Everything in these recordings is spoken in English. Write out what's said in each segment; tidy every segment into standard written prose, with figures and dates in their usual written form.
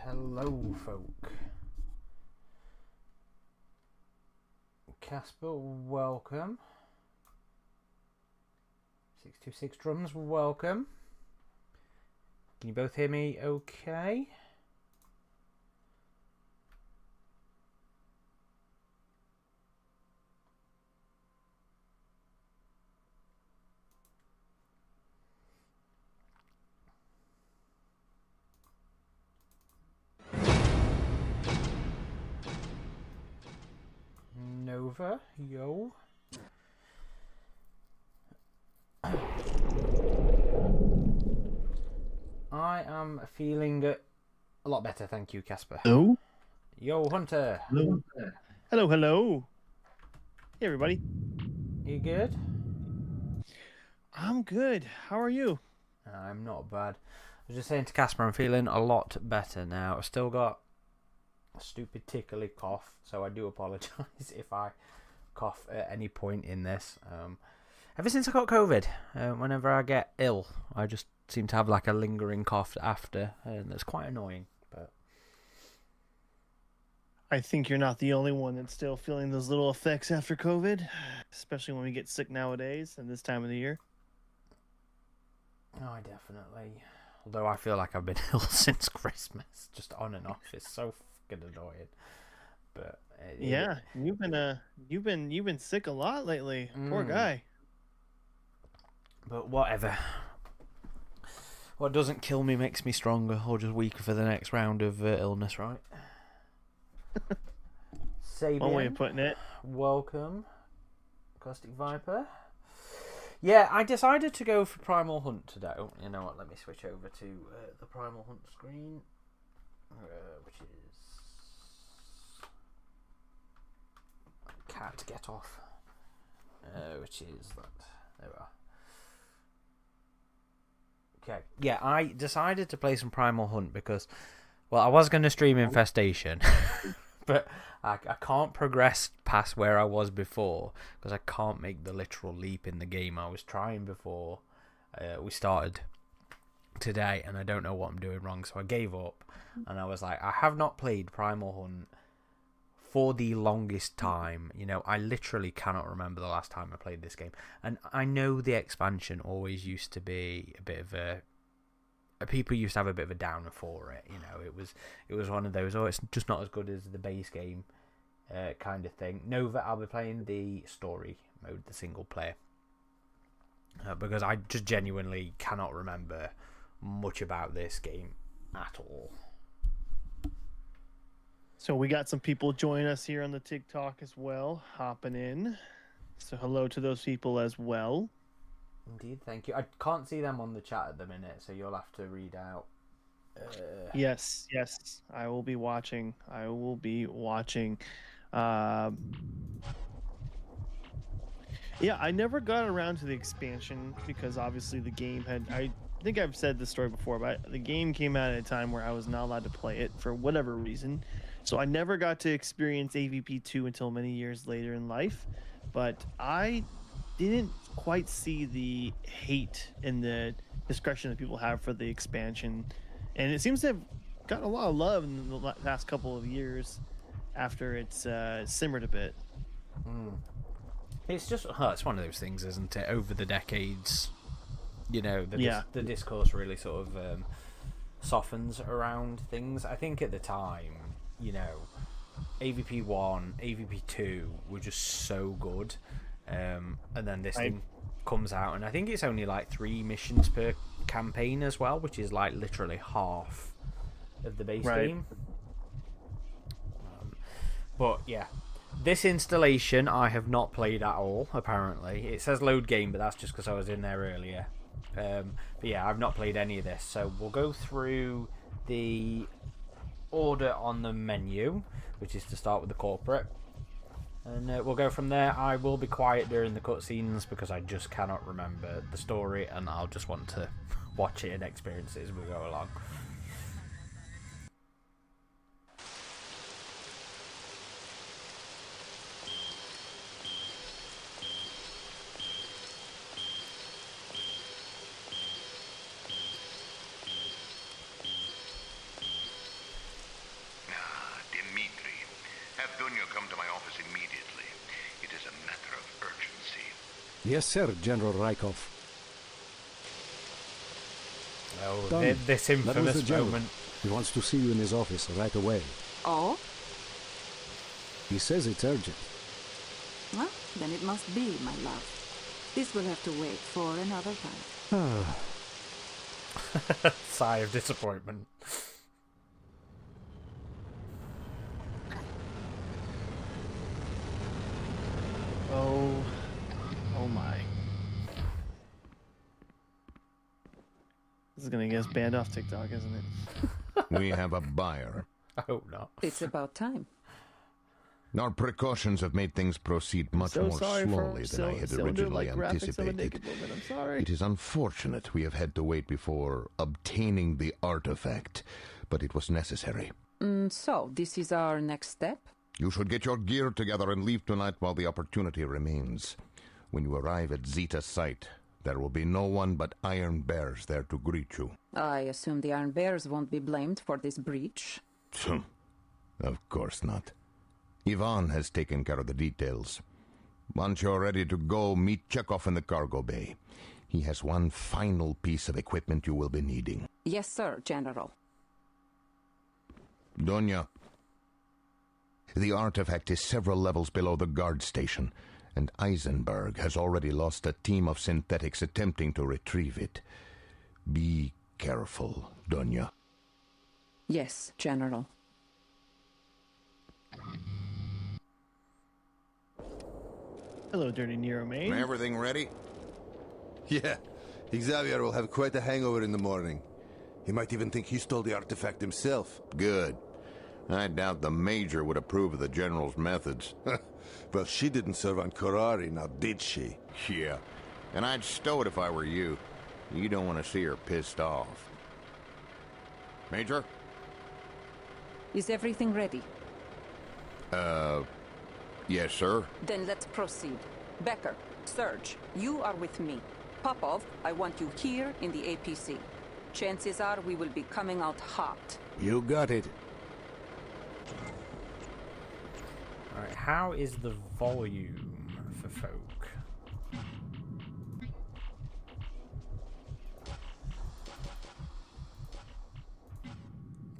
Hello, folk. Casper, welcome. 626 Drums, welcome. Can you both hear me okay? Nova, yo. I am feeling a lot better, thank you, Casper. Hello? Yo, Hunter. Hello. Hello, hello. Hey, everybody. You good? I'm good. How are you? I'm not bad. I was just saying to Casper, I'm feeling a lot better now. I've still got a stupid tickly cough, so I do apologise if I cough at any point in this. Ever since I got COVID, whenever I get ill, I just seem to have like a lingering cough after, and it's quite annoying. But I think you're not the only one that's still feeling those little effects after COVID, especially when we get sick nowadays and this time of the year. I definitely. Although I feel like I've been ill since Christmas, just on and off. It's so fucking annoying. But yeah, you've been sick a lot lately. Poor guy. But whatever. What doesn't kill me makes me stronger, or just weaker for the next round of illness, right? Sabian, One way of putting it. welcome. Caustic Viper. Yeah, I decided to go for Primal Hunt today. Oh, you know what? Let me switch over to the Primal Hunt screen, which is can't get off. Which is that. There we are. Okay. Yeah, I decided to play some Primal Hunt because, well, I was going to stream Infestation, but I can't progress past where I was before because I can't make the literal leap in the game. I was trying before we started today, and I don't know what I'm doing wrong, so I gave up, and I was like, I have not played Primal Hunt for the longest time. You know, I literally cannot remember the last time I played this game, and I know the expansion always used to be a bit of a people used to have a bit of a downer for it. You know, it was one of those, oh, it's just not as good as the base game kind of thing. Nova, I'll be playing the story mode, the single player, because I just genuinely cannot remember much about this game at all. So we got some people joining us here on the TikTok as well, hopping in. So hello to those people as well. Indeed, thank you. I can't see them on the chat at the minute, so you'll have to read out. Yes, I will be watching. Yeah, I never got around to the expansion because obviously the game had. I think I've said this story before, but the game came out at a time where I was not allowed to play it for whatever reason. So I never got to experience AVP 2 until many years later in life. But I didn't quite see the hate and the discretion that people have for the expansion. And it seems to have gotten a lot of love in the past couple of years after it's simmered a bit. It's just, it's one of those things, isn't it? Over the decades, you know, the discourse really sort of softens around things. I think at the time, you know, AVP 1, AVP 2 were just so good. And then this thing comes out, and I think it's only like 3 missions per campaign as well, which is like literally half of the base game. But yeah, this installation I have not played at all, apparently. It says load game, but that's just because I was in there earlier. But yeah, I've not played any of this, so we'll go through the order on the menu, which is to start with the corporate, and we'll go from there. I will be quiet during the cutscenes because I just cannot remember the story, and I'll just want to watch it and experience it as we go along. Yes, sir, General Rykov. Oh, Done. this That was the infamous general. moment. He wants to see you in his office right away. Oh? He says it's urgent. Well, then it must be, my love. This will have to wait for another time. Sigh of disappointment. Oh my. This is gonna get us banned off TikTok, isn't it? We have a buyer. I hope not. It's about time. Our precautions have made things proceed much So more sorry slowly for than I had originally graphics of a anticipated. naked woman. I'm sorry. It is unfortunate we have had to wait before obtaining the artifact, but it was necessary. So, this is our next step? You should get your gear together and leave tonight while the opportunity remains. When you arrive at Zeta's site, there will be no one but Iron Bears there to greet you. I assume the Iron Bears won't be blamed for this breach. Of course not. Ivan has taken care of the details. Once you're ready to go, meet Chekhov in the cargo bay. He has one final piece of equipment you will be needing. Yes, sir, General. Donya, the artifact is several levels below the guard station, and Eisenberg has already lost a team of synthetics attempting to retrieve it. Be careful, Donya. Yes, General. Hello, Dirty Nero maid. Everything ready? Yeah, Xavier will have quite a hangover in the morning. He might even think he stole the artifact himself. Good. I doubt the Major would approve of the General's methods. Well, she didn't serve on Korari, now did she? Yeah, and I'd stow it if I were you. You don't want to see her pissed off. Major? Is everything ready? Yes, sir. Then let's proceed. Becker, Serge, you are with me. Popov, I want you here in the APC. Chances are we will be coming out hot. You got it. Alright, how is the volume for folk?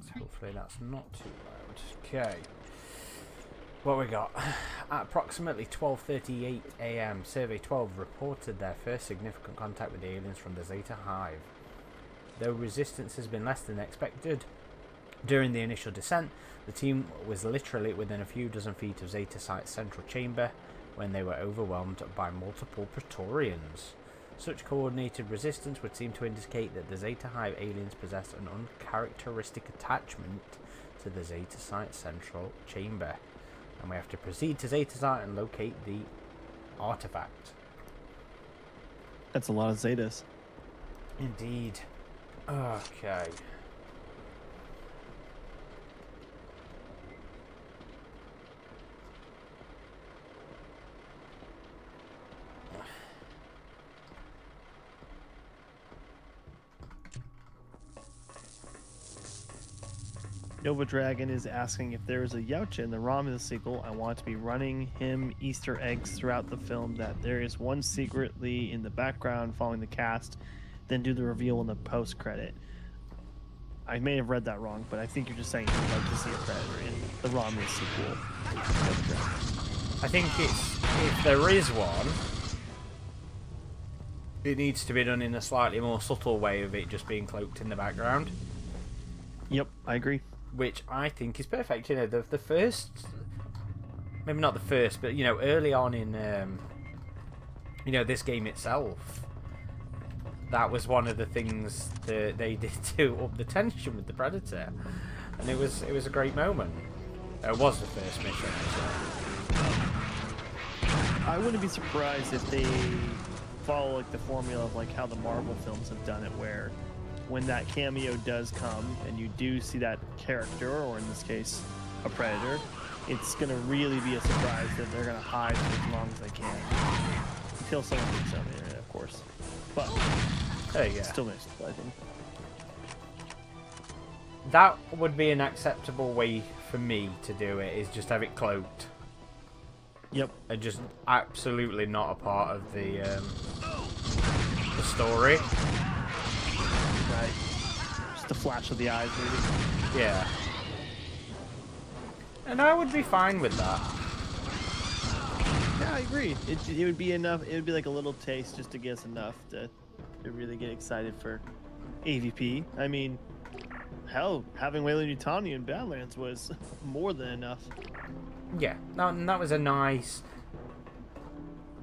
So hopefully that's not too loud. Okay. What we got? At approximately 12:38 AM, Survey 12 reported their first significant contact with the aliens from the Zeta Hive. Though resistance has been less than expected during the initial descent, the team was literally within a few dozen feet of Zeta Site's central chamber when they were overwhelmed by multiple Praetorians. Such coordinated resistance would seem to indicate that the Zeta Hive aliens possess an uncharacteristic attachment to the Zeta Site central chamber. And we have to proceed to Zeta Site and locate the artifact. That's a lot of Zetas. Indeed. Okay. Nova Dragon is asking if there is a Yautja in the Romulus sequel. I want to be running him Easter eggs throughout the film that there is one secretly in the background following the cast, then do the reveal in the post-credit. I may have read that wrong, but I think you're just saying you'd like to see a Predator in the Romulus sequel. I think if there is one, it needs to be done in a slightly more subtle way of it just being cloaked in the background. Yep, I agree. Which I think is perfect. You know, the first, maybe not the first, but you know, early on in, you know, this game itself, that was one of the things that they did to up the tension with the Predator, and it was a great moment. It was the first mission, actually. I wouldn't be surprised if they follow like the formula of like how the Marvel films have done it, where when that cameo does come and you do see that character, or in this case a Predator, it's gonna really be a surprise that they're gonna hide for as long as they can until someone gets on the internet, of course. But Yeah. still very surprising. That would be an acceptable way for me to do it, is just have it cloaked. Yep. are just absolutely not a part of the story. Right. Just a flash of the eyes, maybe. Yeah. And I would be fine with that. Yeah, I agree. It would be enough. It would be like a little taste just to get us enough to really get excited for AVP. I mean, hell, having Weyland-Yutani in Badlands was more than enough. Yeah, that was a nice...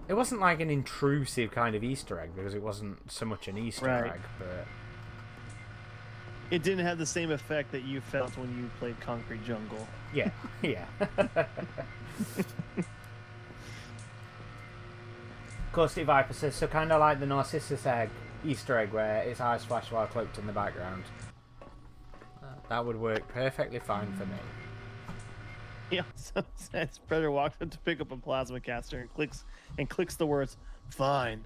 It wasn't like an intrusive kind of Easter egg, because it wasn't so much an Easter Right. egg, but... It didn't have the same effect that you felt when you played Concrete Jungle. Yeah, yeah. Ghosty Viper says, so kind of like the Narcissus egg, Easter egg, where its eyes flash while cloaked in the background. That would work perfectly fine for me. Yeah, so says Predator walks up to pick up a plasma caster and clicks the words, "Fine,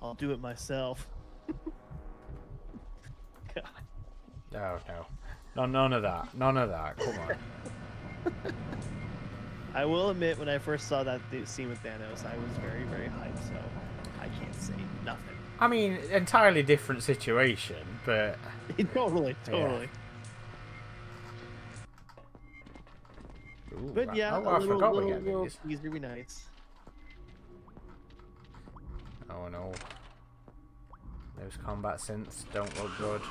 I'll do it myself." God. Oh, no. None of that. None of that. Come on. I will admit, when I first saw that scene with Thanos, I was very, very hyped, so I can't say nothing. I mean, entirely different situation, but... Totally. Ooh, But yeah, I forgot we get little these. these would be nice. Oh no. Those combat synths don't look good.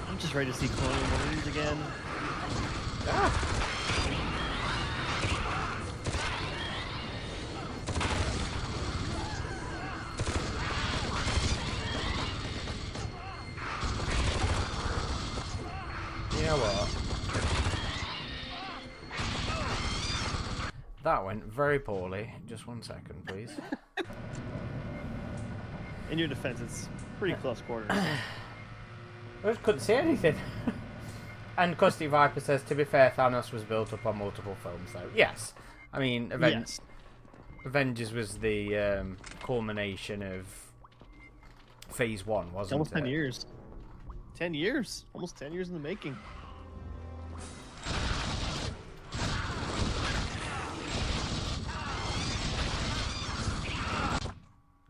I'm just ready to see Colonial Marines again. You know what? That went very poorly. Just 1 second, please. In your defense, it's pretty close quarters. I just couldn't see anything. And Ghosty Viper says, to be fair, Thanos was built up on multiple films, though. Yes. I mean, Yes. Avengers was the culmination of Phase 1, wasn't Almost it? 10 years. 10 years. Almost 10 years in the making.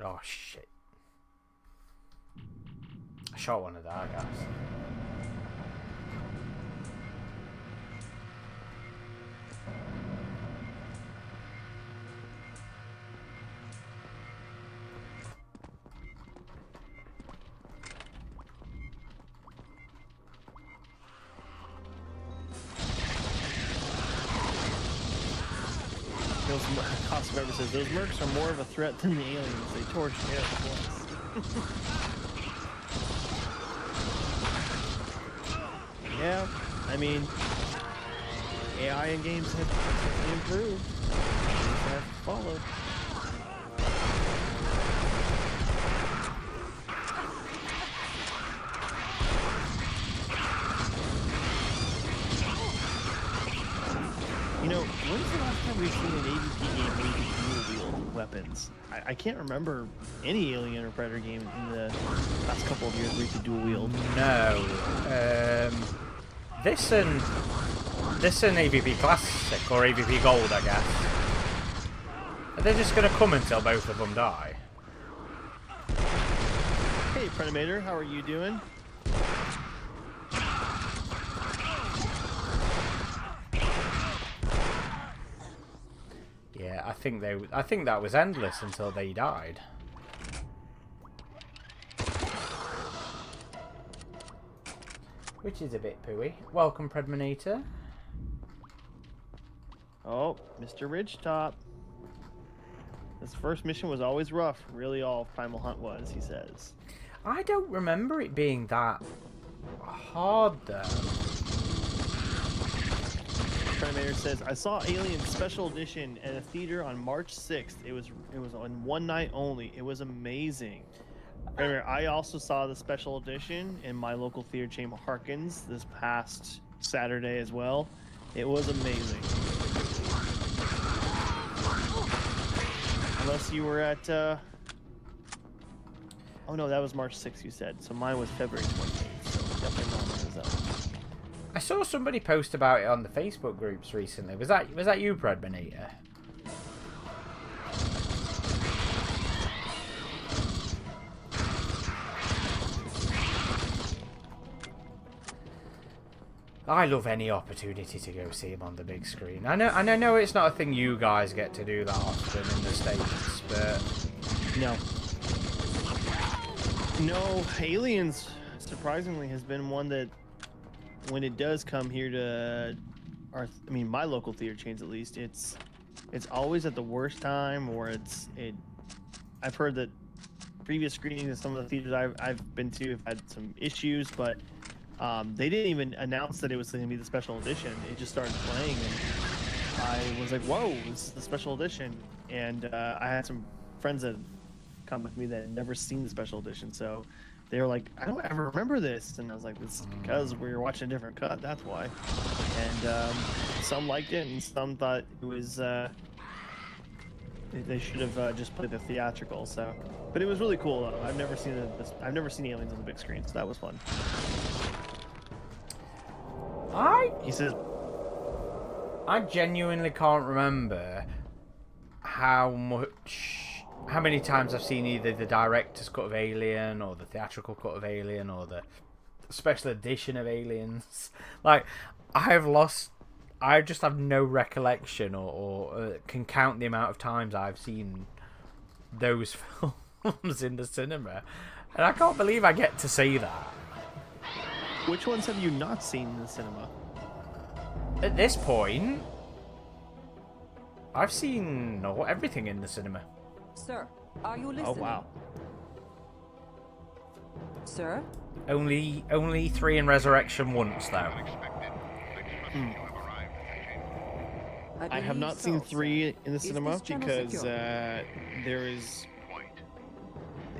Oh, shit. I shot one of that, guys. Cost Forever says those mercs are more of a threat than the aliens. They torched Air Force. Yeah, I mean, AI in games have improved. They have followed. You know, when's the last time we've seen an AVP game where you can dual wield weapons? I can't remember any Alien or Predator game in the last couple of years where you could dual wield. No. This and AVP Classic or AVP Gold, I guess. Are they just going to come until both of them die? Hey, Predator, how are you doing? Yeah, I think that was endless until they died. Which is a bit pooey. Welcome, Predminator. Oh, Mr. Ridgetop. This first mission was always rough. Really, all Primal Hunt was, he says. I don't remember it being that hard, though. Predator says, I saw Alien Special Edition at a theater on March 6th. It was on one night only. It was amazing. Predator, I also saw the Special Edition in my local theater chain, Harkins, this past Saturday as well. It was amazing. Unless you were at... Oh no, that was March 6th, you said. So mine was February 28th. So definitely not one of those. I saw somebody post about it on the Facebook groups recently. Was that you, Predminator? I love any opportunity to go see him on the big screen. I know it's not a thing you guys get to do that often in the States, but No. No, Aliens, surprisingly, has been one that, when it does come here to my local theater chains at least, it's always at the worst time, or I've heard that previous screenings of some of the theaters I've been to have had some issues, but they didn't even announce that it was going to be the special edition. It just started playing, and I was like, whoa, this is the special edition. And I had some friends that come with me that had never seen the special edition, so they were like, I don't ever remember this. And I was like, it's because we were watching a different cut, that's why. And some liked it, and some thought it was they should have just played the theatrical. So, but it was really cool though. I've never seen Aliens on the big screen, so that was fun. He says, I genuinely can't remember how many times I've seen either the director's cut of Alien, or the theatrical cut of Alien, or the special edition of Aliens. Like, I just have no recollection or can count the amount of times I've seen those films in the cinema. And I can't believe I get to see that. which ones have you not seen in the cinema? At this point, I've seen everything in the cinema. Sir, are you listening? Oh wow. Sir? Only 3 in Resurrection once, though. I have not seen 3 in the cinema because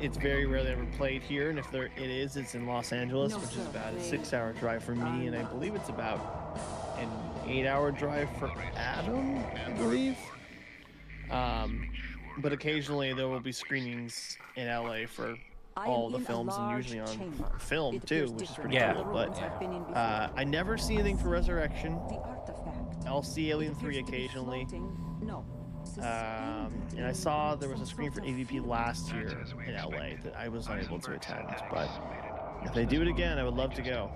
it's very rarely ever played here, and if it is, it's in Los Angeles, which is about a 6-hour drive for me, and I believe it's about an 8-hour drive for Adam, I believe. But occasionally there will be screenings in LA for all the films, and usually on film too, which is pretty cool. But I never see anything for Resurrection. I'll see Alien 3 occasionally. And I saw there was a screen for AVP last year in LA that I was unable to attend. But if they do it again, I would love to go.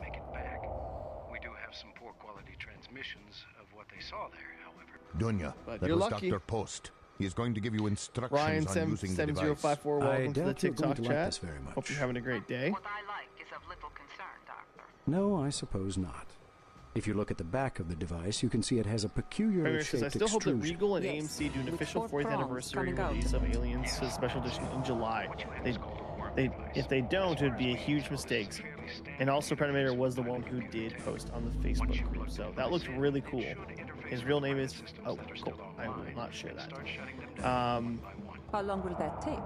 We do have some poor quality transmissions of what they saw there, however. Dunya, But that you're was lucky. Dr. Post. He is going to give you instructions Ryan on using the device. 7054, welcome to the doubt you're going TikTok to like chat. this very much. Hope you're having a great day. What I like is of little concern, Doctor. No, I suppose not. If you look at the back of the device, you can see it has a peculiar Remember, says, I shaped still hope that extrusion. Regal and Yes, AMC do an with official 4 4th prongs anniversary coming out. release of Aliens to special edition in July. If they don't, it would be a huge mistake. And also, Predator was the one who did post on the Facebook group, so that looks really cool. His real name is... Oh, cool. I will not share that. How long will that take?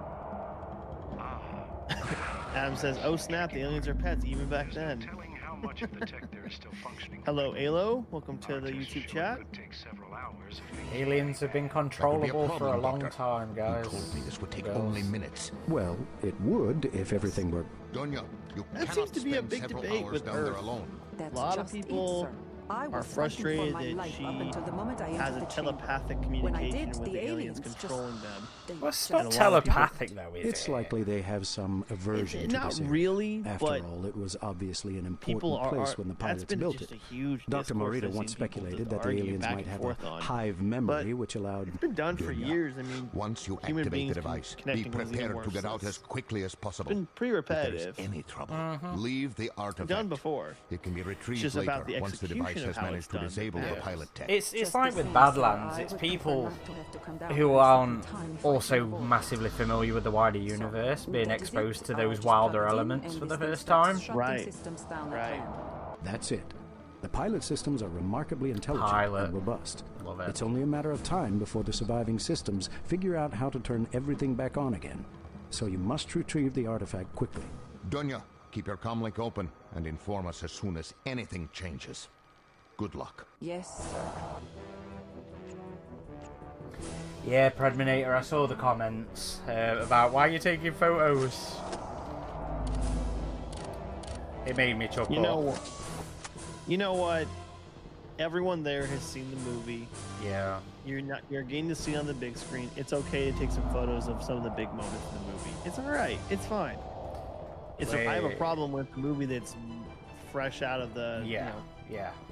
Adam says, oh snap, the aliens are pets, even back then. Telling how much of the tech there is still functioning. Hello, Alo. Welcome to the YouTube chat. Could take several hours if we Aliens have been That would be controllable for a problem, long Doctor. time, guys. You told me this would take Girls. only minutes. Well, it would if everything were... Dunya, you That cannot seems to be a spend big several debate hours with down there Earth. alone. That's A lot of just it, people sir. I are was frustrated fighting for my that life she up until the moment I has entered a the chamber. telepathic When I communication did, with the the aliens aliens just- controlling them. Well, it's And a not lot of people- telepathic, though, is It's it? likely they have some aversion to Not this area. really, After but all, it was obviously an people important are place when the that's pilots been built just it. a huge Dr. discourse Morita I've once seen people speculated just that the argue aliens back might and have forth a on. hive memory, But which allowed... It's been done for Dunya, years. I mean, Once you human activate beings the device, be connecting with prepared to xenomorphs get out is- as quickly as possible. been pretty If there is repetitive. any trouble, leave the artifact. Done before. It can be retrieved just later about the once the execution device of has how it's managed to done. disable the Yeah. pilot tech. It's Just like the with same, Badlands. sir, I It's would prefer people not to have to come down who here a aren't second time also fighting the war. massively familiar with the wider universe, being That is exposed it. to I those just wilder plugged it in elements and for the this thing first starts time. shutting Right. systems down at Right. hand. That's it. The pilot systems are remarkably intelligent Pilot. and robust. Love it. It's only a matter of time before the surviving systems figure out how to turn everything back on again. So you must retrieve the artifact quickly. Dunya, keep your comlink open and inform us as soon as anything changes. Good luck. Yes, sir. Yeah, Predminator, I saw the comments about why you're taking photos. It made me chuckle. You know, You know what? Everyone there has seen the movie. Yeah. You're getting to see it on the big screen. It's okay to take some photos of some of the big moments in the movie. It's all right. It's fine. I have a problem with the movie that's fresh out of the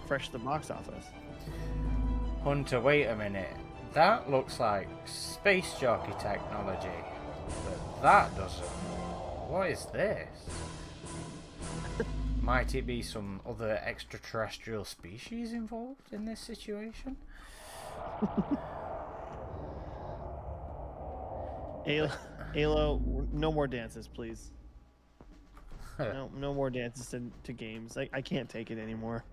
fresh to the box office. Hunter, wait a minute. That looks like space jockey technology, but that doesn't. What is this? Might it be some other extraterrestrial species involved in this situation? Alo, no more dances, please. No more dances to games. I can't take it anymore.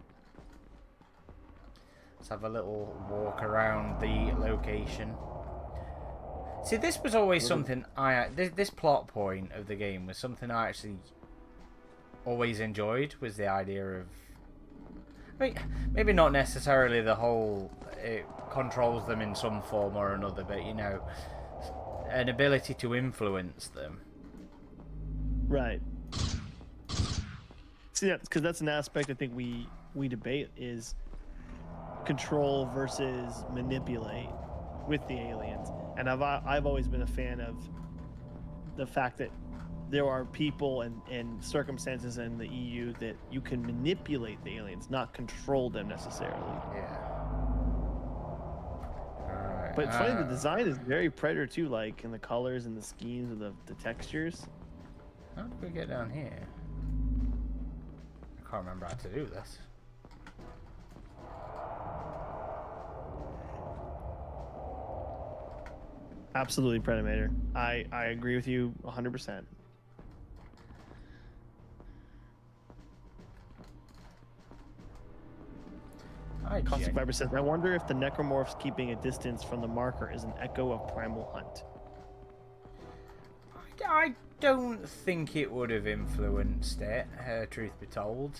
Let's have a little walk around the location. See, this was always something this plot point of the game was something I actually always enjoyed, was the idea of, I mean, maybe not necessarily the whole it controls them in some form or another, but you know, an ability to influence them. Right. See, because that's an aspect I think we debate is control versus manipulate with the aliens, and I've always been a fan of the fact that there are people and circumstances in the EU that you can manipulate the aliens, not control them necessarily. Yeah. Alright. But it's funny, the design is very Predator 2 like in the colors and the schemes of the textures. How do we get down here? I can't remember how to do this. Absolutely Predator. I agree with you 100%. Caustic Viper says, I wonder if the necromorphs keeping a distance from the marker is an echo of Primal Hunt. I don't think it would have influenced it, truth be told.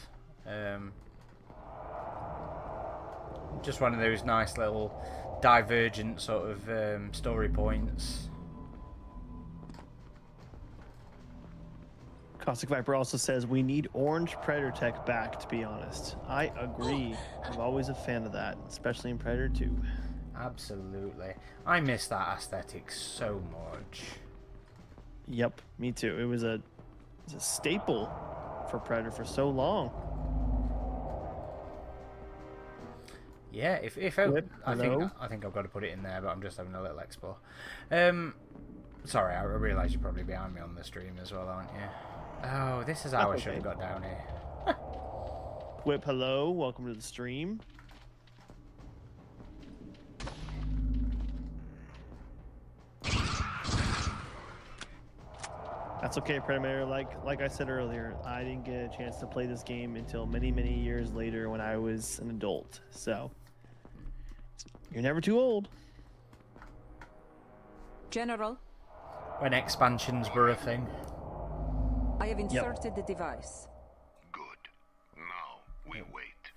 Just one of those nice little divergent sort of story points. Caustic Viper also says, we need orange Predator tech back, to be honest. I agree. I'm always a fan of that, especially in Predator 2. Absolutely. I miss that aesthetic so much. Yep, me too. It was a staple for Predator for so long. Yeah, if I think I've got to put it in there, but I'm just having a little explore. Sorry, I realise you're probably behind me on the stream as well, aren't you? Oh, this is how I should have got down here. Whip, hello, welcome to the stream. That's okay, Predator. Like I said earlier, I didn't get a chance to play this game until many years later when I was an adult. So you're never too old. General, When expansions were a thing. I have inserted the device. Good. Now we wait.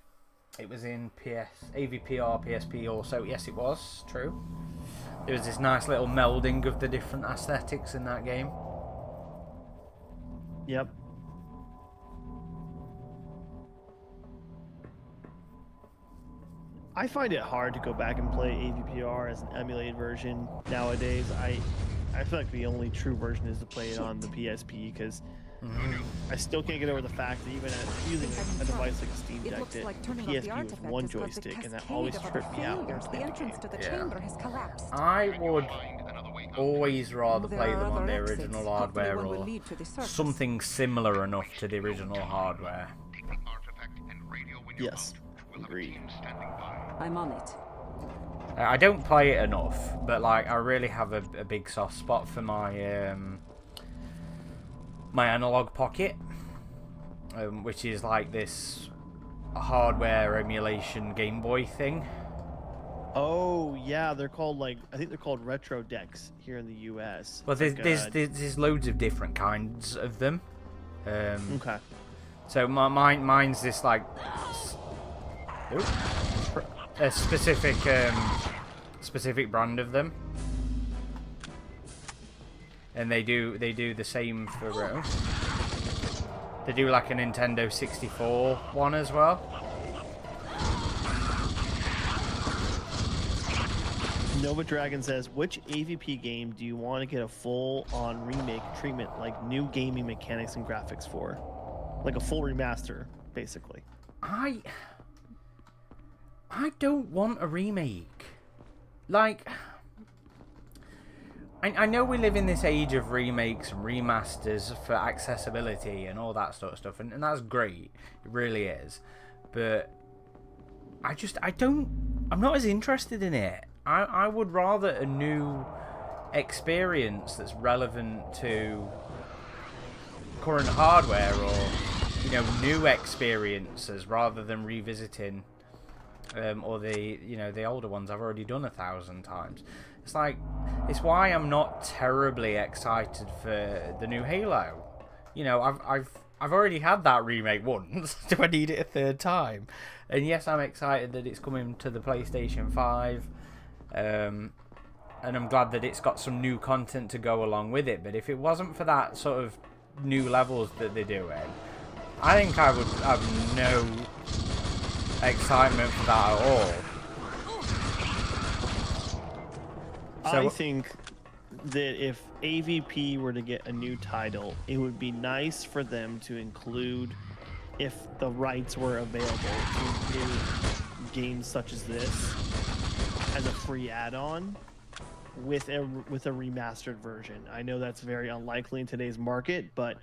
It was in AVPR, PSP also. Yes, it was. True. There was this nice little melding of the different aesthetics in that game. Yep. I find it hard to go back and play AVPR as an emulated version nowadays. I feel like the only true version is to play it on the PSP because I still can't get over the fact that even using a device like a Steam Deck, that the PSP was one joystick, and that always tripped me out when playing the game. I would always rather play them on the original hardware or something similar enough to the original hardware. Yes, agreed. I'm on it. I don't play it enough, but like I really have a big soft spot for my my analog pocket, which is like this hardware emulation Game Boy thing. Oh yeah, they're called I think they're called retro decks here in the U.S. Well, there's loads of different kinds of them. Okay. So mine's this like a specific brand of them, and they do the same for they do like a Nintendo 64 one as well. Nova Dragon says, which AVP game do you want to get a full-on remake treatment, like new gaming mechanics and graphics for? Like a full remaster, basically. I don't want a remake. Like, I know we live in this age of remakes and remasters for accessibility and all that sort of stuff, and that's great. It really is. But I'm not as interested in it. I would rather a new experience that's relevant to current hardware, or new experiences, rather than revisiting or the older ones I've already done 1,000 times. It's why I'm not terribly excited for the new Halo. I've already had that remake once. Do I need it a third time? And yes, I'm excited that it's coming to the PlayStation 5. And I'm glad that it's got some new content to go along with it. But if it wasn't for that sort of new levels that they're doing, I think I would have no excitement for that at all. I think that if AVP were to get a new title, it would be nice for them to include, if the rights were available, to include games such as this as a free add-on with a remastered version. I know that's very unlikely in today's market, but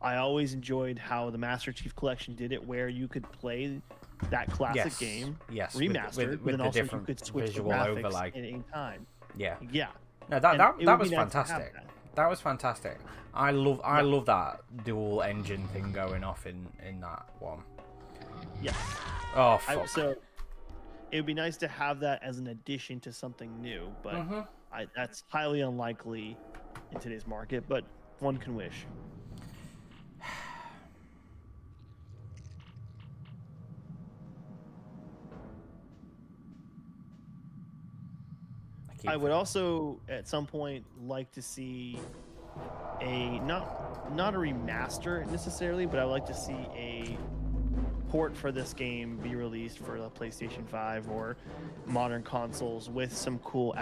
I always enjoyed how the Master Chief Collection did it, where you could play that classic game remastered, with and the also different you could switch the visual graphics overlay at any time. Yeah. No, that was fantastic. That was fantastic. I love that dual engine thing going off in that one. Yeah. Oh, fuck. So it would be nice to have that as an addition to something new, but that's highly unlikely in today's market, but one can wish. I would also, at some point, like to see a not a remaster necessarily, but I would like to see a port for this game be released for the PlayStation 5 or modern consoles with some cool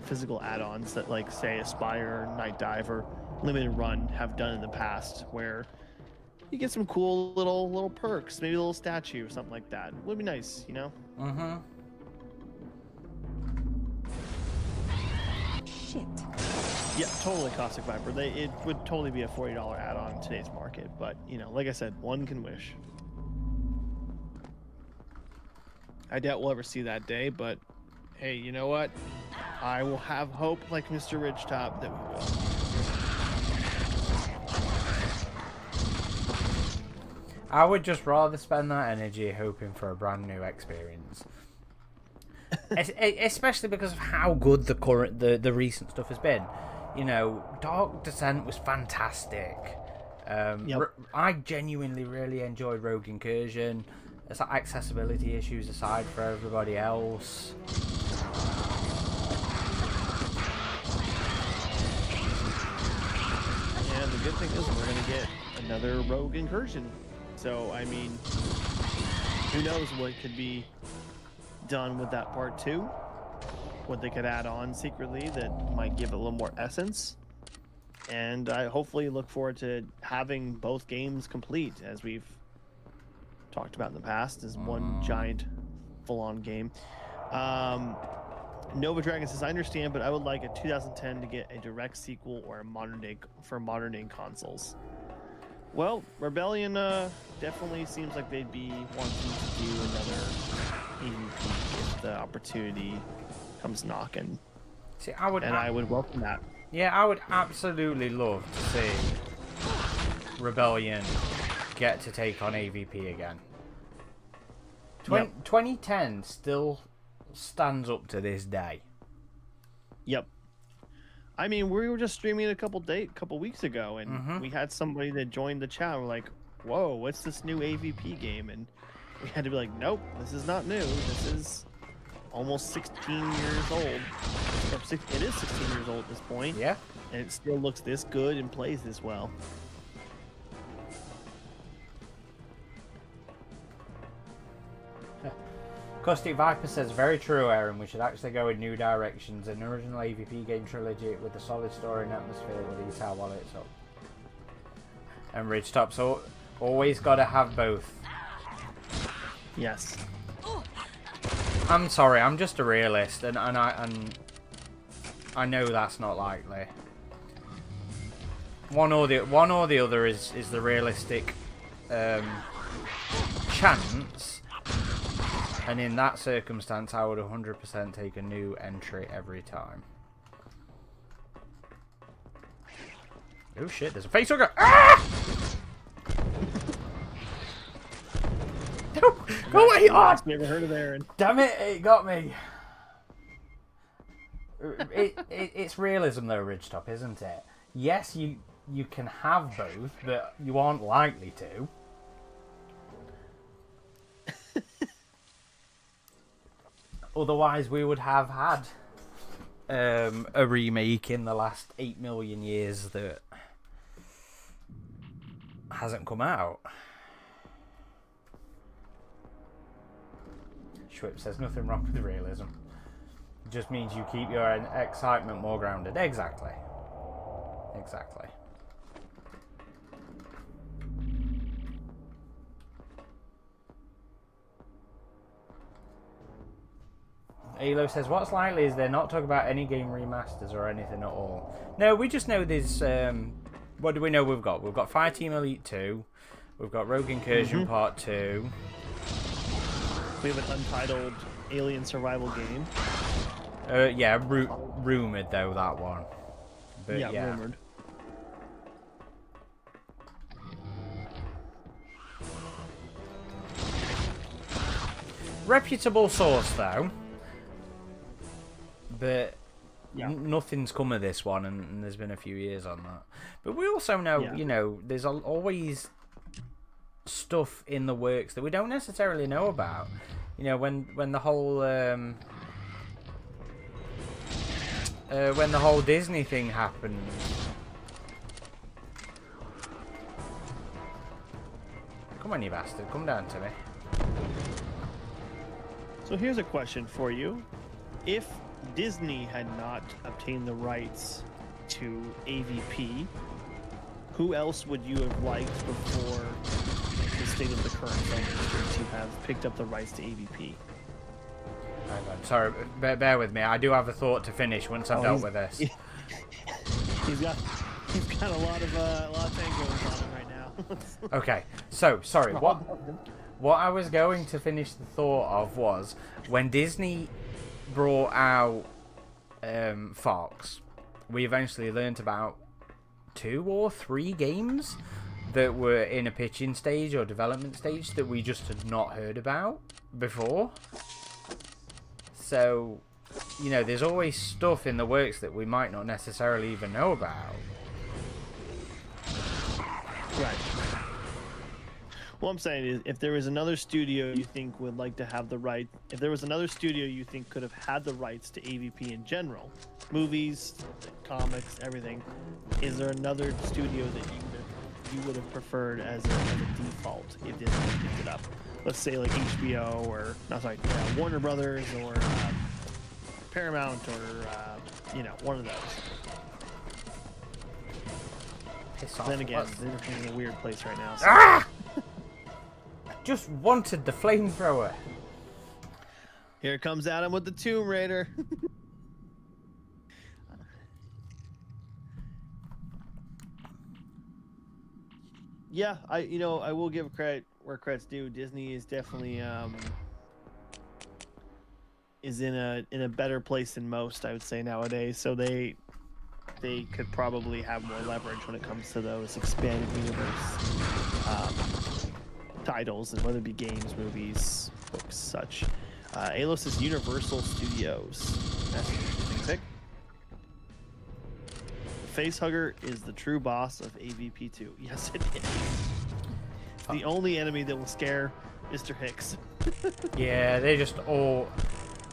physical add-ons that, like, say, Aspire, Night Dive, or Limited Run have done in the past, where you get some cool little perks, maybe a little statue or something like that. Would be nice, Mm-hmm. Shit. Yeah, totally Caustic Viper. It would totally be a $40 add-on in today's market, but like I said, one can wish. I doubt we'll ever see that day, but hey, you know what? I will have hope, like Mr. Ridgetop, that we will. I would just rather spend that energy hoping for a brand new experience. Especially because of how good the recent stuff has been. Dark Descent was fantastic. I genuinely really enjoyed Rogue Incursion. It's like accessibility issues aside for everybody else. Yeah, the good thing is we're going to get another Rogue Incursion. So, I mean, who knows what could be done with that part 2? What they could add on secretly that might give it a little more essence. And I hopefully look forward to having both games complete, as we've talked about in the past, as one giant full-on game. Nova Dragon says, I understand, but I would like a 2010 to get a direct sequel or a modern day consoles. Well, Rebellion definitely seems like they'd be wanting to do another EVP if the opportunity comes knocking. See, I would welcome that. Yeah, I would absolutely love to see Rebellion get to take on AVP again. 2010 still stands up to this day. Yep. I mean, we were just streaming a couple weeks ago, and we had somebody that joined the chat. We're like, "Whoa, what's this new AVP game?" And we had to be like, "Nope, this is not new. This is almost 16 years old. It is 16 years old at this point. Yeah, and it still looks this good and plays this well." Caustic Viper says, very true, Aaron. We should actually go in new directions. An original AVP game trilogy with a solid story and atmosphere with these how well it's up. And Ridgetop, so always got to have both. Yes. I'm sorry, I'm just a realist, and I know that's not likely. One or the other is the realistic chance, and in that circumstance, I would 100% take a new entry every time. Oh shit! There's a facehugger! Ah! Go away! Oh! Never heard of Aaron. Damn it! It got me. It's realism though, Ridgetop, isn't it? Yes, you can have both, but you aren't likely to. Otherwise, we would have had a remake in the last 8 million years that hasn't come out. Schwip says nothing wrong with realism. It just means you keep your excitement more grounded. Exactly. Exactly. Elo says, what's likely is they're not talking about any game remasters or anything at all. No, we just know there's... what do we know we've got? We've got Fireteam Elite 2. We've got Rogue Incursion Part 2. We have an untitled alien survival game. Yeah, rumoured though, that one. But yeah. Rumoured. Reputable source though. But nothing's come of this one, and there's been a few years on that. But we also know, you know, there's always stuff in the works that we don't necessarily know about. You know, when the whole Disney thing happened. Come on, you bastard! Come down to me. So here's a question for you: if Disney had not obtained the rights to AVP, who else would you have liked before the state of the current film industry to have picked up the rights to AVP? Hang on, sorry, bear with me. I do have a thought to finish once I've dealt with this. He's got a lot of tangos on him right now. Okay, so sorry. What I was going to finish the thought of was when Disney brought out Fox, we eventually learnt about 2 or 3 games that were in a pitching stage or development stage that we just had not heard about before. So, you know, there's always stuff in the works that we might not necessarily even know about. Right. What I'm saying is, if there was another studio you think would like to have the right, if there was another studio you think could have had the rights to AVP in general, movies, comics, everything, is there another studio that you would have preferred as a default if Disney picked it up? Let's say like HBO or Warner Brothers or Paramount or one of those. Then again, they're in a weird place right now. So. Ah! Just wanted the flamethrower. Here comes Adam with the Tomb Raider. Yeah, I will give credit where credit's due. Disney is definitely is in a better place than most, I would say, nowadays. So they could probably have more leverage when it comes to those expanded universe titles, and whether it be games, movies, books, such. Alos is Universal Studios. That's an interesting pick. Facehugger is the true boss of AVP2. Yes, it is. It's the only enemy that will scare Mr. Hicks. Yeah, they just all...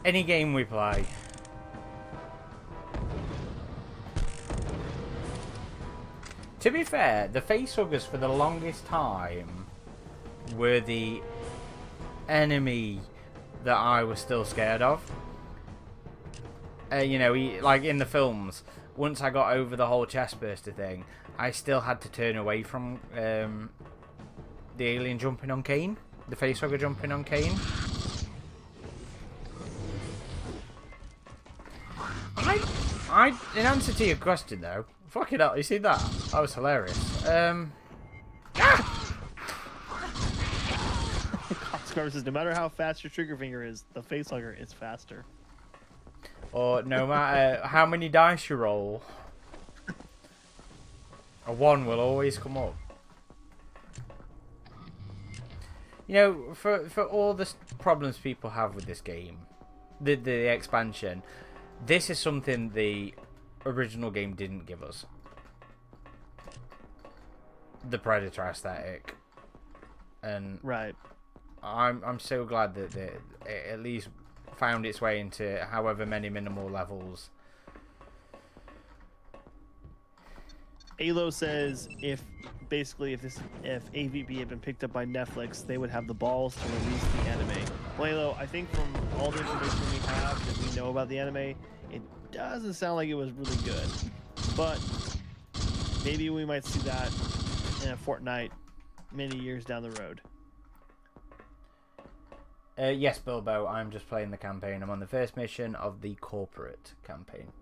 Any game we play. To be fair, the facehuggers for the longest time were the enemy that I was still scared of. You know, like in the films, once I got over the whole chestburster thing, I still had to turn away from the alien jumping on Kane, the facehugger jumping on Kane. In answer to your question though, fuck it up, you see that? That was hilarious. Says, no matter how fast your trigger finger is, the facehugger is faster. Or no matter how many dice you roll, a 1 will always come up. You know, for all the problems people have with this game, the expansion, this is something the original game didn't give us. The Predator aesthetic. And right. I'm so glad that it at least found its way into however many minimal levels. Alo says if AVP had been picked up by Netflix, they would have the balls to release the anime. Well, Alo, I think from all the information we have that we know about the anime, it doesn't sound like it was really good. But maybe we might see that in a Fortnite many years down the road. Yes, Bilbo, I'm just playing the campaign. I'm on the first mission of the corporate campaign.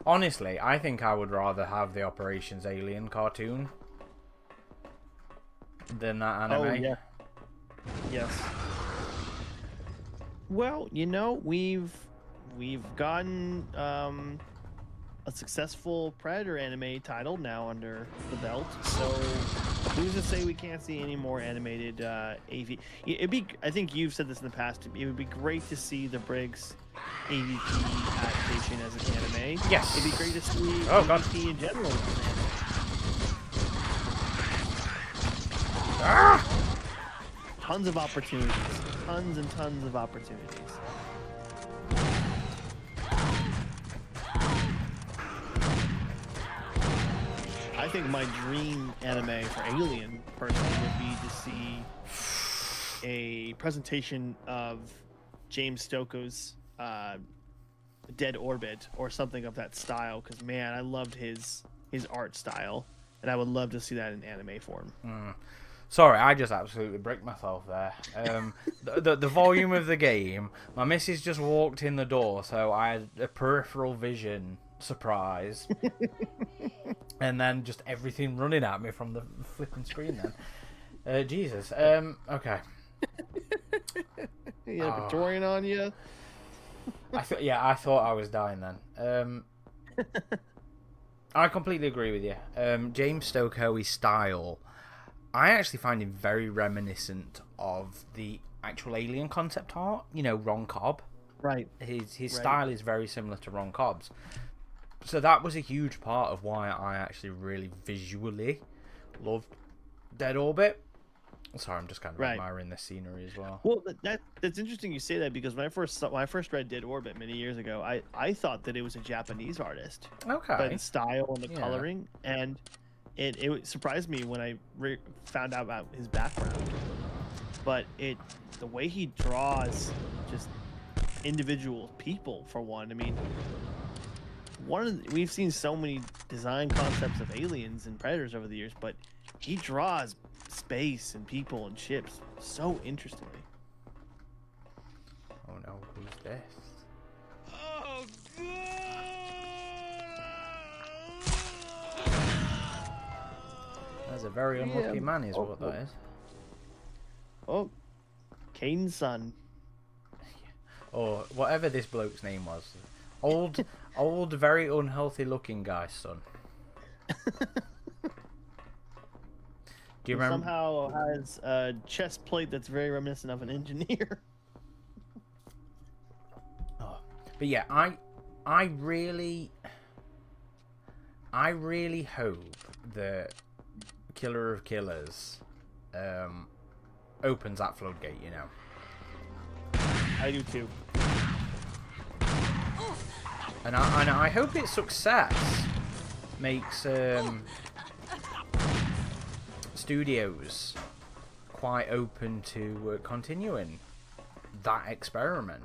Honestly, I think I would rather have the Operations Alien cartoon than that anime. Oh, yeah. Yes. Well, you know, we've gotten a successful Predator anime title now under the belt, so who's to say we can't see any more animated AV? I think you've said this in the past. It would be great to see the Briggs AVP adaptation as an anime. Yes. It'd be great to see AVP in general as an anime. Ah! Tons of opportunities. Tons and tons of opportunities. I think my dream anime for Alien, personally, would be to see a presentation of James Stokoe's Dead Orbit or something of that style. Because man, I loved his art style, and I would love to see that in anime form. Sorry, I just absolutely bricked myself there. The volume of the game. My missus just walked in the door, so I had a peripheral vision surprise. And then just everything running at me from the flipping screen then. Jesus. Okay. You had a Victorian on you? I thought I was dying then. I completely agree with you. James Stokoe's style, I actually find him very reminiscent of the actual Alien concept art. You know, Ron Cobb. Right. His style is very similar to Ron Cobb's. So that was a huge part of why I actually really visually loved Dead Orbit. Sorry, I'm just kind of admiring the scenery as well. Well, that's interesting you say that, because when I first read Dead Orbit many years ago, I thought that it was a Japanese artist. Okay. But the style and the coloring, and it surprised me when I found out about his background. But the way he draws just individual people, for one. I mean, we've seen so many design concepts of aliens and predators over the years, but he draws space and people and ships so interestingly. Oh no, who's this? Oh god! That's a very unlucky man, is what that is. Oh, Kane's son. Or whatever this bloke's name was. Old, very unhealthy looking guy's son. Do you remember? Somehow has a chest plate that's very reminiscent of an engineer. Oh, but yeah, I really hope that Killer of Killers opens that floodgate. You know. I do too. And I hope its success makes studios quite open to continuing that experiment.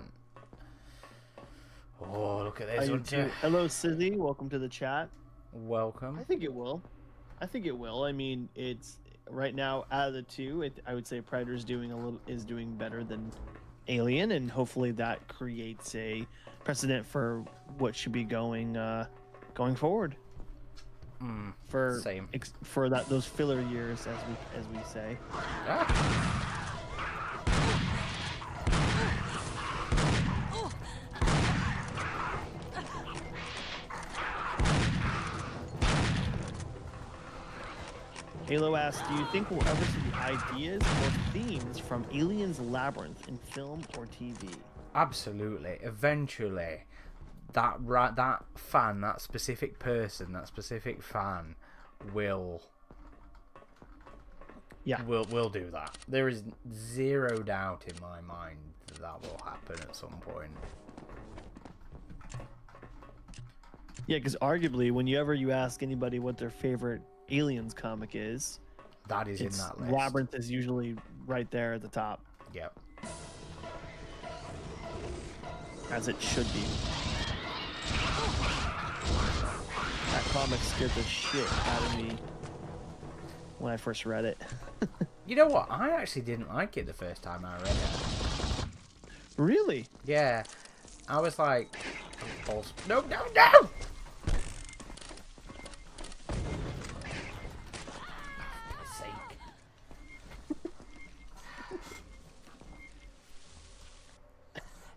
Oh, look at this one too. Hello, Sizzy. Welcome to the chat. Welcome. I think it will. I mean, it's right now out of the two. I would say Predator's doing better than Alien, and hopefully that creates a precedent for what should be going forward. Same. For those filler years, as we say. Ah. Halo asks, do you think we'll ever see the ideas or themes from Alien's Labyrinth in film or TV? Absolutely. Eventually, that fan, that specific person, that specific fan will do that. There is zero doubt in my mind that will happen at some point. Yeah, because arguably, whenever you ask anybody what their favorite Aliens comic is, that is in that list. Labyrinth is usually right there at the top. Yep. As it should be. That comic scared the shit out of me when I first read it. You know what? I actually didn't like it the first time I read it. Really? Yeah. I was like, no!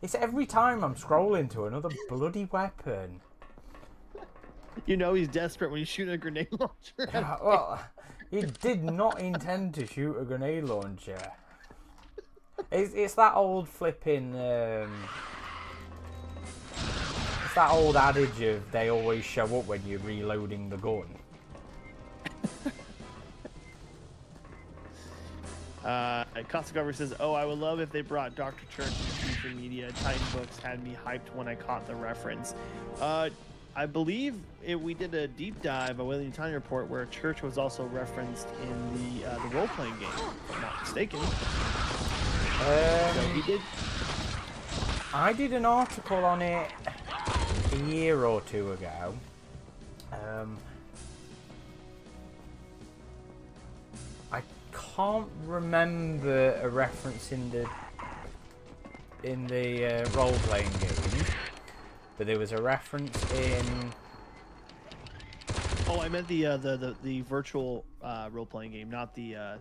It's every time I'm scrolling to another bloody weapon. You know he's desperate when he's shooting a grenade launcher. Well, he did not intend to shoot a grenade launcher. It's that old flipping... it's that old adage of they always show up when you're reloading the gun. Costa says, "Oh, I would love if they brought Dr. Church to future media. Titan Books had me hyped when I caught the reference." I believe we did a deep dive, a Wailing Tiny Report, where Church was also referenced in the role-playing game, if I'm not mistaken. So he did. I did an article on it a year or two ago. I can't remember a reference in the role-playing game, but there was a reference in. Oh, I meant the virtual role-playing game, not the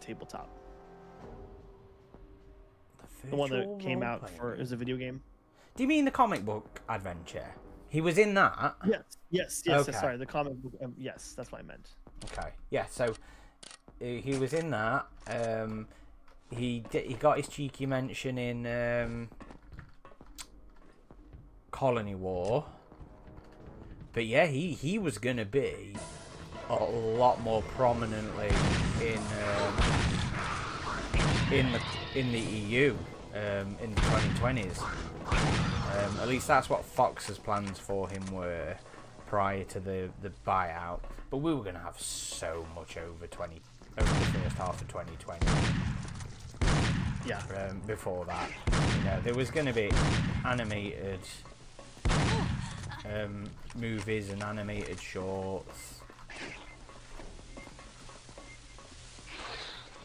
tabletop. The one that came out for is a video game. Do you mean the comic book adventure? He was in that. Yes. Okay. Sorry, the comic book. Yes, that's what I meant. Okay. Yeah. So he was in that. He got his cheeky mention in Colony War. But yeah, he was gonna be a lot more prominently in the EU in the 2020s. At least that's what Fox's plans for him were prior to the buyout. But we were going to have so much over the first half of 2020. Yeah. Before that, there was going to be animated movies and animated shorts.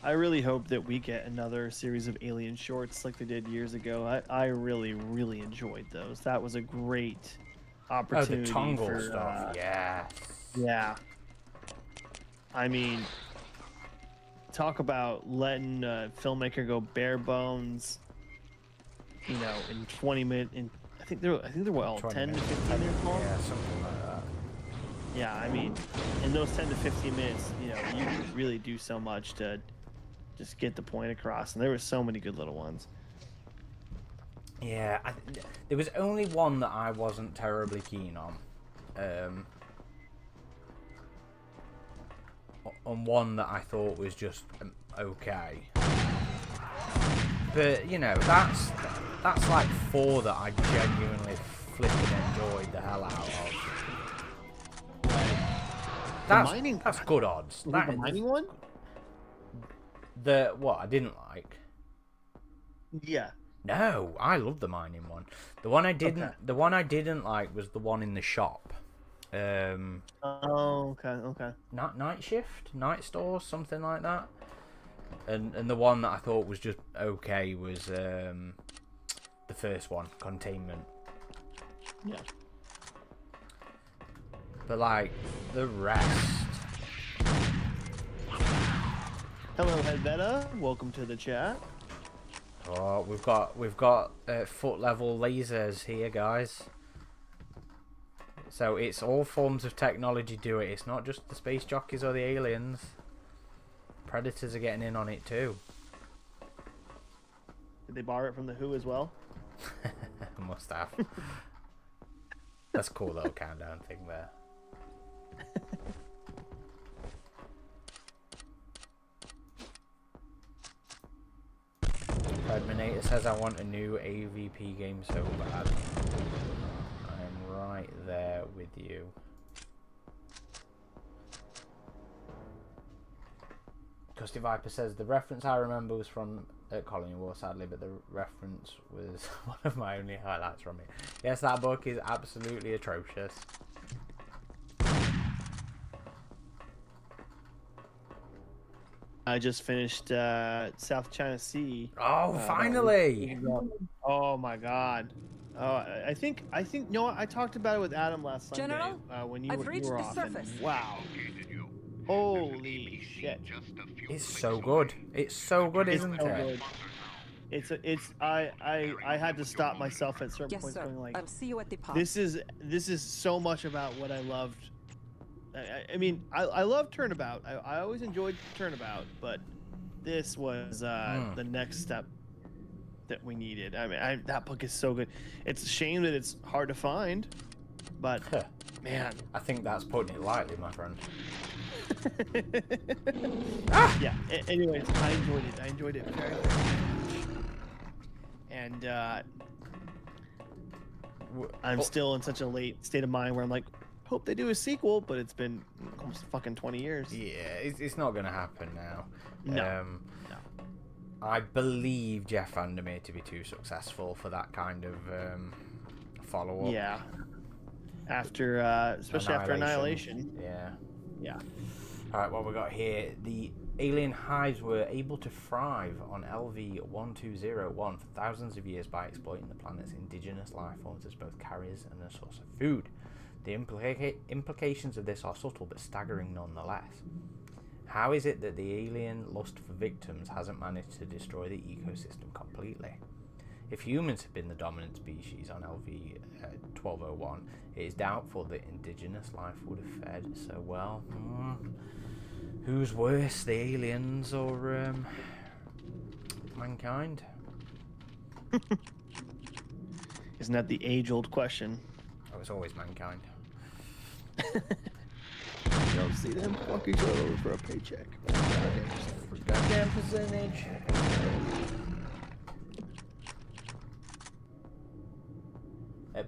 I really hope that we get another series of Alien shorts like they did years ago. I really, really enjoyed those. That was a great opportunity. Oh, the Tongle stuff, yeah. Yeah. I mean, talk about letting a filmmaker go bare bones, in 20 minutes. I think they're 10 to 15 minutes long. Yeah, something like that. Yeah, I mean, in those 10 to 15 minutes, you could really do so much to just get the point across, and there were so many good little ones. Yeah, there was only one that I wasn't terribly keen on, and one that I thought was just okay. But that's like 4 that I genuinely flipping enjoyed the hell out of. That's good odds. The mining one? The what I didn't like. Yeah. No, I love the mining one. The one I didn't. Okay. The one I didn't like was the one in the shop. Oh, okay. Night shift, night stores, something like that. And the one that I thought was just okay was the first one, containment. Yeah. But like the rest. Hello, Hedvetta. Welcome to the chat. Oh, we've got foot level lasers here, guys. So it's all forms of technology do it. It's not just the space jockeys or the aliens. Predators are getting in on it too. Did they borrow it from the Who as well? Must have. That's a cool little countdown thing there. Predminator says I want a new AVP game so bad. I'm right there with you. Dusty Viper says the reference I remember was from Colony War, sadly, but the reference was one of my only highlights from it. Yes, that book is absolutely atrocious. I just finished South China Sea. Oh, finally! Oh my God. I think no, I talked about it with Adam last Sunday. General, when you I've were, reached you were the off. surface. And, wow. Holy shit. It's so good. It's so good, It's isn't so it? good. I had to stop myself at certain Yes, points sir. going like, I'll see you at the pod. this is so much about what I loved. I mean, I love Turnabout. I always enjoyed Turnabout, but this was the next step that we needed. I mean, that book is so good. It's a shame that it's hard to find, but man, I think that's putting it lightly, my friend. yeah. Anyways, I enjoyed it. I enjoyed it very, very much. And I'm still in such a late state of mind where I'm like, hope they do a sequel, but it's been almost fucking 20 years. Yeah, it's not going to happen now. No. No. I believe Jeff Vandermeer to be too successful for that kind of follow-up. Yeah. After, especially after Annihilation. Yeah. Yeah. Alright, what we got here. The alien hives were able to thrive on LV-1201 for thousands of years by exploiting the planet's indigenous life forms as both carriers and a source of food. The implications of this are subtle but staggering nonetheless. How is it that the alien lust for victims hasn't managed to destroy the ecosystem completely? If humans had been the dominant species on LV-1201, it is doubtful that indigenous life would have fared so well. Who's worse, the aliens or mankind? Isn't that the age-old question? Oh, it's always mankind. You don't see them fuck each other for a paycheck. Goddamn percentage.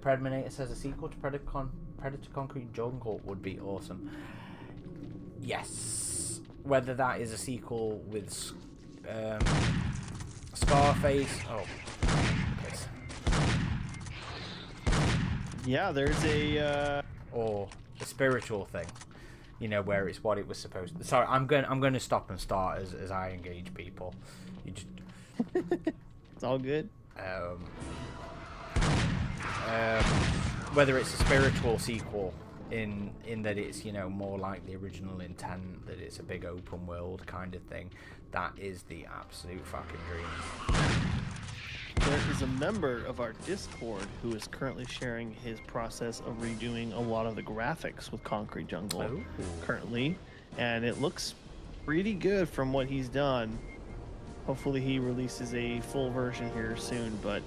Predminator says a sequel to Predator Concrete Jungle would be awesome. Yes. Whether that is a sequel with Scarface. Oh. Please. Yeah, there's a or a spiritual thing, you know, where it's what it was supposed to. Sorry, I'm going to stop and start as I engage people. You just it's all good. Whether it's a spiritual sequel in that it's, you know, more like the original intent, that it's a big open world kind of thing, that is the absolute fucking dream. There is a member of our Discord who is currently sharing his process of redoing a lot of the graphics with Concrete Jungle currently, and it looks pretty good from what he's done. Hopefully he releases a full version here soon, but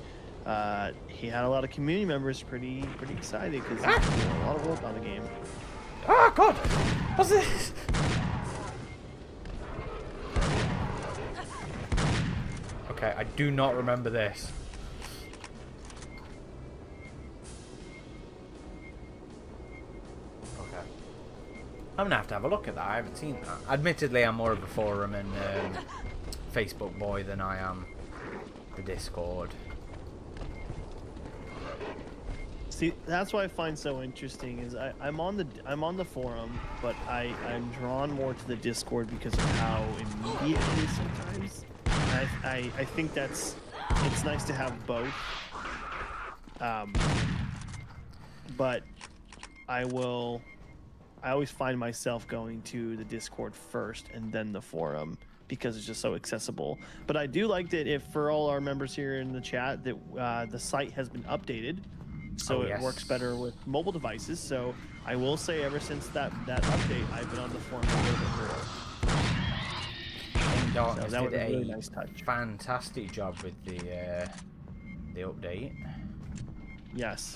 he had a lot of community members pretty excited because he's doing a lot of work on the game. Oh god! What's this? Okay, I do not remember this. Okay. I'm gonna have to have a look at that. I haven't seen that. Admittedly, I'm more of a forum and Facebook boy than I am the Discord. See, that's what I find so interesting is I'm on the forum, but I'm drawn more to the Discord because of how immediate it is sometimes. And I think it's nice to have both. But I always find myself going to the Discord first and then the forum because it's just so accessible. But I do like that if for all our members here in the chat that the site has been updated. So it works better with mobile devices. So I will say, ever since that update, I've been on the forum a little bit more. So that was did a really nice touch. Fantastic job with the update. Yes,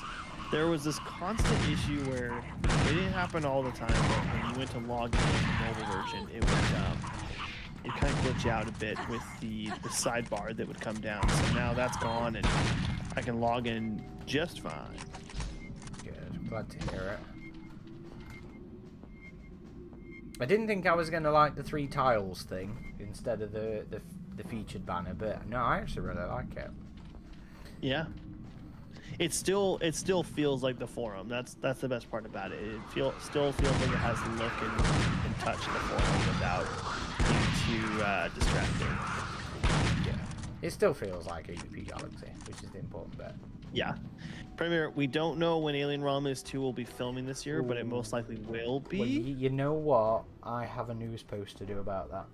there was this constant issue where it didn't happen all the time, but when you went to log in the mobile version, it would kind of glitch out a bit with the sidebar that would come down. So now that's gone, and I can log in just fine. Good, glad to hear it. I didn't think I was going to like the 3 tiles thing instead of the featured banner, but no, I actually really like it. Yeah. It still feels like the forum. That's the best part about it. It still feels like it has the look and touch of the forum without being too distracting. Yeah. It still feels like AVP Galaxy, which is the important bit. Yeah. Premier, we don't know when Alien Romulus 2 will be filming this year, but it most likely will be. Well, you know what? I have a news post to do about that.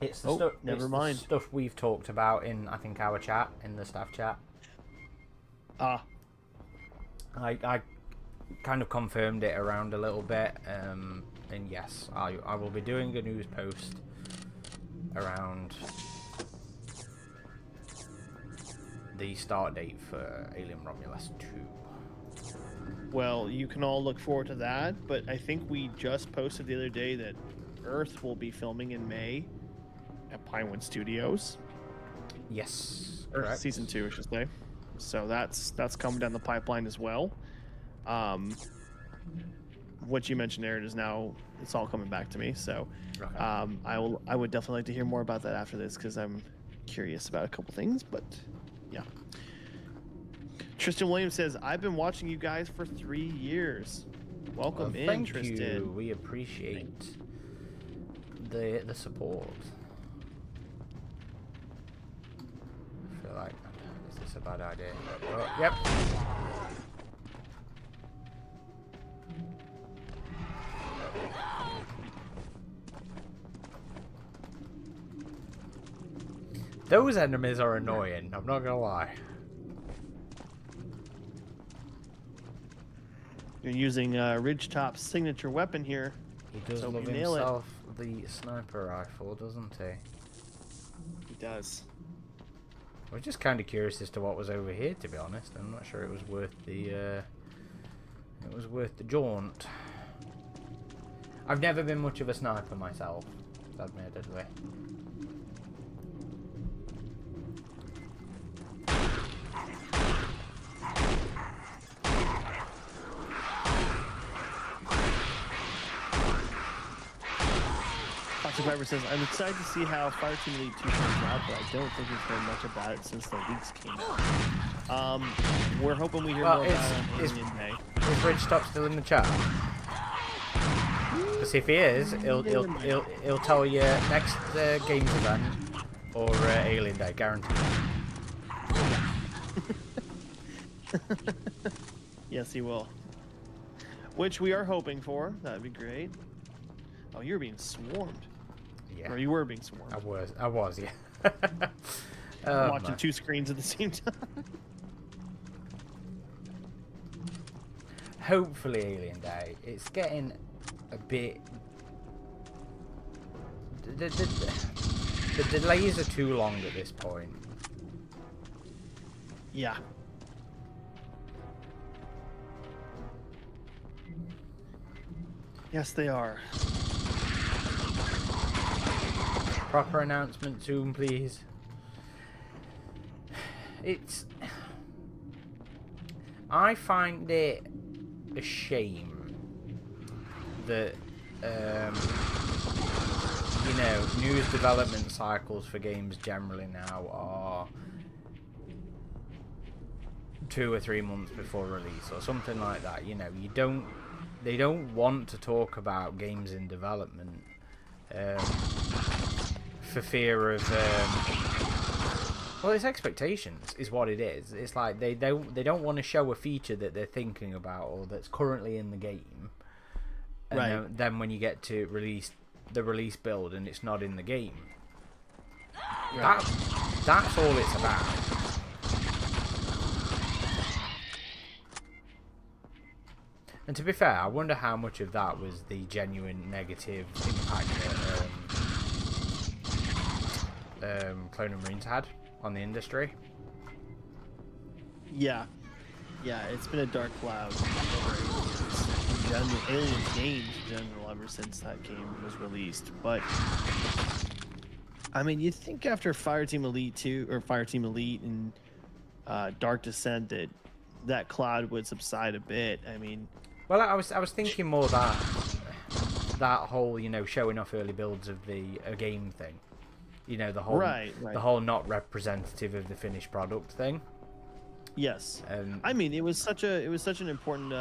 It's the stuff. Never mind. The stuff we've talked about in, I think, our chat, in the staff chat. I kind of confirmed it around a little bit, and yes, I will be doing a news post around the start date for Alien Romulus 2. Well, you can all look forward to that, but I think we just posted the other day that Earth will be filming in May at Pinewood Studios. Yes, Earth correct. Season 2, I should say. So that's coming down the pipeline as well. What you mentioned, Aaron, is now it's all coming back to me. So I would definitely like to hear more about that after this because I'm curious about a couple things. But yeah, Tristan Williams says I've been watching you guys for 3 years. Welcome in, thank Tristan. you. We appreciate the support. I feel like, is this a bad idea? Oh, yep. Those enemies are annoying, I'm not gonna lie. You're using Ridgetop's signature weapon here. He does love himself the sniper rifle, doesn't he? He does. I was just kind of curious as to what was over here, to be honest. I'm not sure it was worth the jaunt. I've never been much of a sniper myself, admittedly. Survivor says, I'm excited to see how Fireteam League 2 turns out, but I don't think we've heard much about it since the leaks came out. We're hoping we hear more about it on Alien Day. Is Ridgetop still in the chat? Because if he is, he'll tell you next games event or Alien Day, guaranteed. Yes, he will. Which we are hoping for. That'd be great. Oh, you're being swarmed. Yeah. Or you were being swarmed. I was, yeah. Watching 2 screens at the same time. Hopefully Alien Day. It's getting a bit... The delays are too long at this point. Yeah. Yes, they are. Proper announcement soon, please. I find it a shame that you know, news development cycles for games generally now are 2 or 3 months before release or something like that. You know, they don't want to talk about games in development for fear of well, it's expectations is what it is. It's like they don't want to show a feature that they're thinking about or that's currently in the game, and Right. then when you get to the release build and it's not in the game, that's all it's about. And to be fair, I wonder how much of that was the genuine negative impact that Clone and Marines had on the industry. Yeah, it's been a dark cloud in general, and in games in general ever since that game was released. But I mean, you think after Fireteam Elite 2 or Fireteam Elite and Dark Descent that cloud would subside a bit. I mean, well, I was thinking more that whole, you know, showing off early builds of the game thing. You know, the whole the whole not representative of the finished product thing. Yes. I mean, it was such an important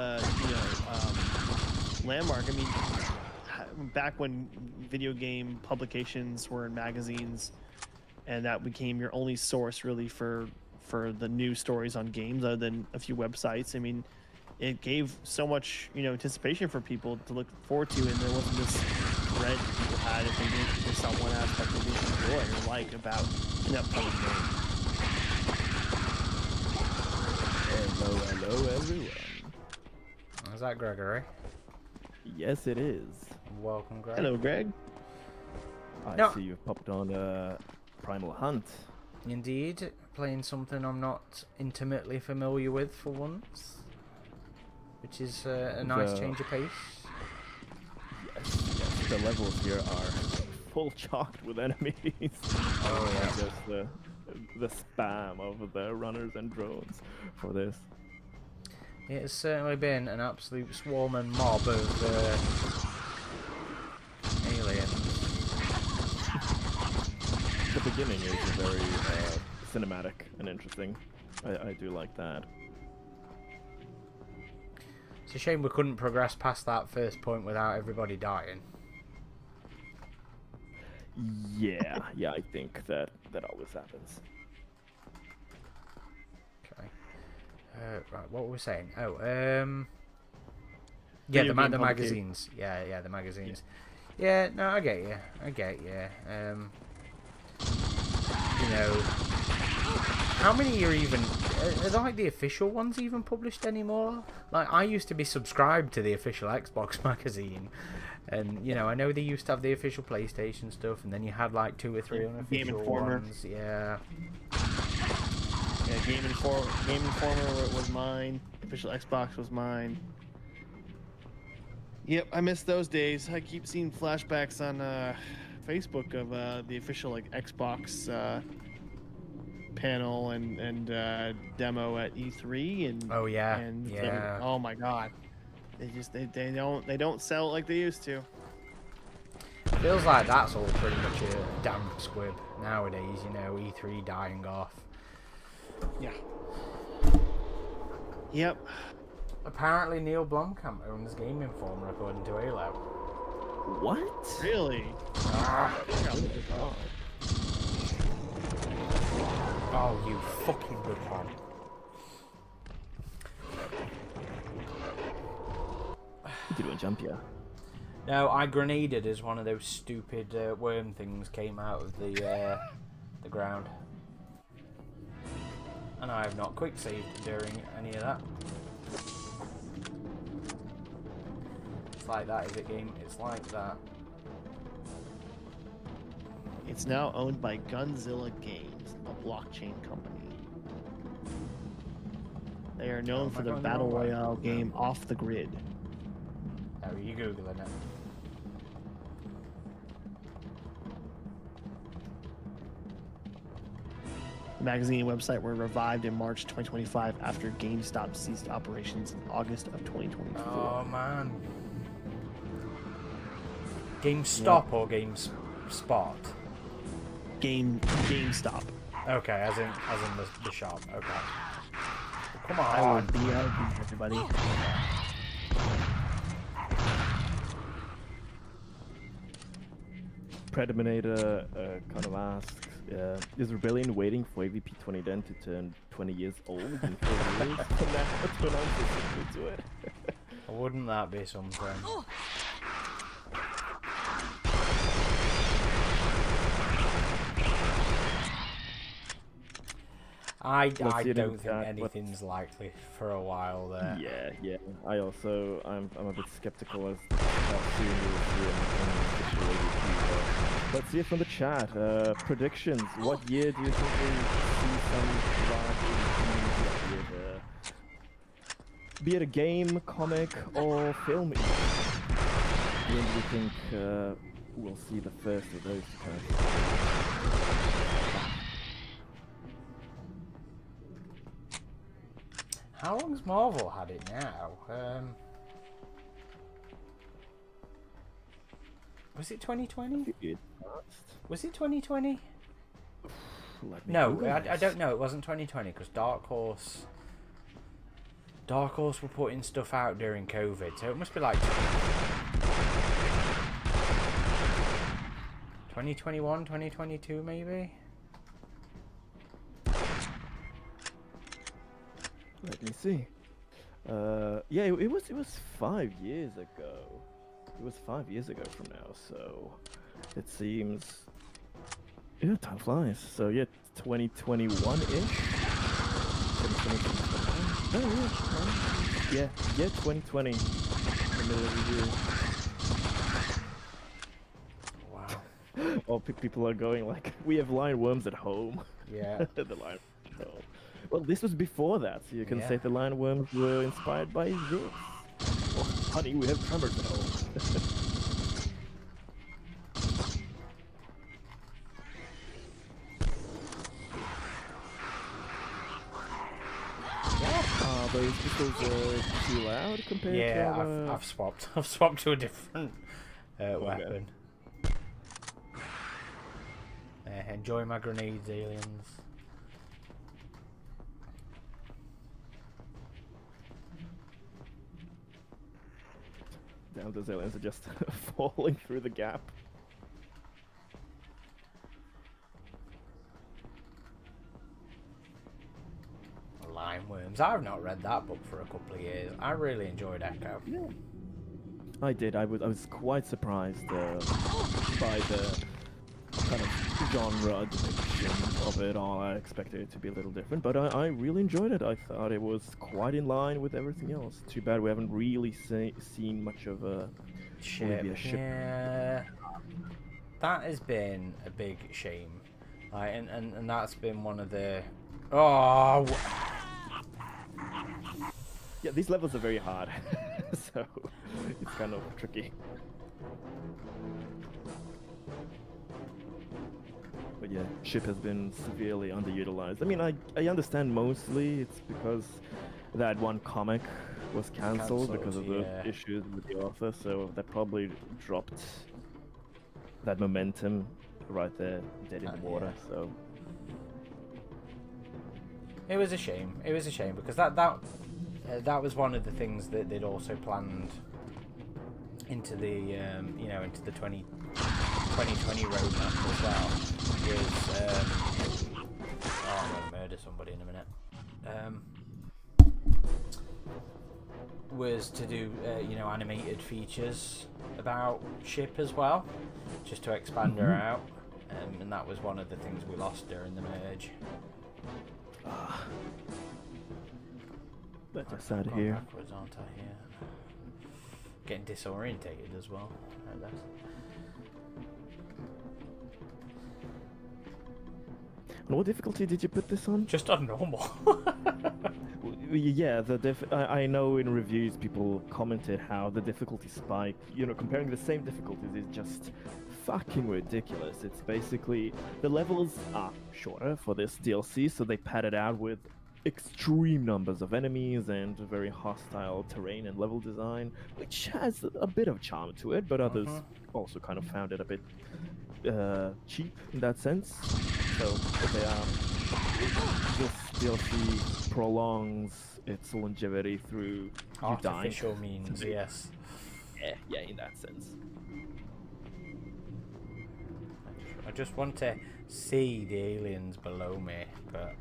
landmark. I mean, back when video game publications were in magazines, and that became your only source really for the new stories on games, other than a few websites. I mean, it gave so much anticipation for people to look forward to, and there wasn't this dread people had if they didn't saw one aspect they didn't enjoy or like about an upcoming game. Hello, everyone. Is that Gregory? Yes, it is. Welcome, Greg. Hello, Greg. I see you've popped on Primal Hunt. Indeed, playing something I'm not intimately familiar with for once, which is a nice change of pace. Yes, the levels here are full chocked with enemies. Oh yeah. Just the spam of the runners and drones for this. It has certainly been an absolute swarm and mob of aliens. The beginning is very cinematic and interesting. I do like that. It's a shame we couldn't progress past that first point without everybody dying. Yeah, I think that always happens. Okay. Right, what were we saying? Oh, yeah, Video the game magazines. Yeah, the magazines. Yeah, no, I get you. You know, how many are even? Are like the official ones even published anymore? Like, I used to be subscribed to the official Xbox magazine, and you know, I know they used to have the official PlayStation stuff, and then you had like 2 or 3 unofficial Game Informer. ones. Yeah. Yeah, Game Informer was mine. Official Xbox was mine. Yep, I miss those days. I keep seeing flashbacks on Facebook of the official Xbox panel and demo at E3 and Oh yeah. and Yeah. oh my god, they don't sell it like they used to. Feels like that's all pretty much a damp squib nowadays. You know, E3 dying off. Yeah. Yep. Apparently Neil Blomkamp owns Game Informer according to Halo. What? Really? Oh, you fucking good man. Did you jump, yeah? No, I grenaded as one of those stupid worm things came out of the ground. And I have not quick saved during any of that. It's like that, is it, game? It's like that. It's now owned by Gunzilla Games, a blockchain company. They are known for their battle royale game Off the Grid. How are you Googling it? The magazine and website were revived in March 2025 after GameStop ceased operations in August of 2024. Oh man. GameStop or Games spot. GameStop. Okay, as in the shop. Okay. Come I will on. be everybody. Predominator kind of asks, is Rebellion waiting for AVP 2010 to turn 20 years old in 4 years from now to announce a sequel to it? Wouldn't that be something? I don't think anything's likely for a while there. Yeah. I'm a bit skeptical as to how soon we'll see anything official AVP. Let's see it from the chat. Predictions. What year do you think we'll see some large AVP? Be it a game, comic, or film? When do you think we'll see the first of those to come? How long's Marvel had it now? Was it 2020? Was it 2020? No, I don't know. It wasn't 2020 because Dark Horse were putting stuff out during COVID, so it must be like 2021, 2022 maybe. Let me see. Yeah, it was 5 years ago. It was 5 years ago from now, so it seems. Yeah, time flies. So yeah, 2021-ish. Yeah, 2020. The middle of the year. Wow. Oh, people are going like, we have lion worms at home. Yeah. The lion worms at home. Well, this was before that, so you can say the lion worms were inspired by this. Oh, honey, we have tremors at home. Those pistols too loud compared to I've swapped. I've swapped to a different weapon. Enjoy my grenades, aliens. Damn, those aliens are just falling through the gap. Lime worms. I've not read that book for a couple of years. I really enjoyed Echo. Yeah. I did. I was quite surprised by the kind of genre depiction of it all. I expected it to be a little different, but I really enjoyed it. I thought it was quite in line with everything else. Too bad we haven't really seen much of a ship. Yeah, that has been a big shame. And that's been one of the... Oh... Yeah, these levels are very hard, so it's kind of tricky. But yeah, ship has been severely underutilized. I mean, I understand mostly it's because that one comic was cancelled because of the issues with the author, so that probably dropped that momentum right there, dead in the water. Yeah. So it was a shame. It was a shame because that was one of the things that they'd also planned into the into the 2020 roadmap as well. I'm gonna murder somebody in a minute. Was to do animated features about ship as well, just to expand her out, and that was one of the things we lost during the merge. Better sad here. Backwards, aren't I? Yeah. Getting disorientated as well. And what difficulty did you put this on? Just on normal. Yeah, I know in reviews people commented how the difficulty spike, comparing the same difficulties is just fucking ridiculous. It's basically, the levels are shorter for this DLC, so they pad it out with extreme numbers of enemies and very hostile terrain and level design, which has a bit of charm to it, but others also kind of found it a bit cheap in that sense. So they are this DLC prolongs its longevity through you dying. Artificial means, yes. Yeah, in that sense. I just want to see the aliens below me, but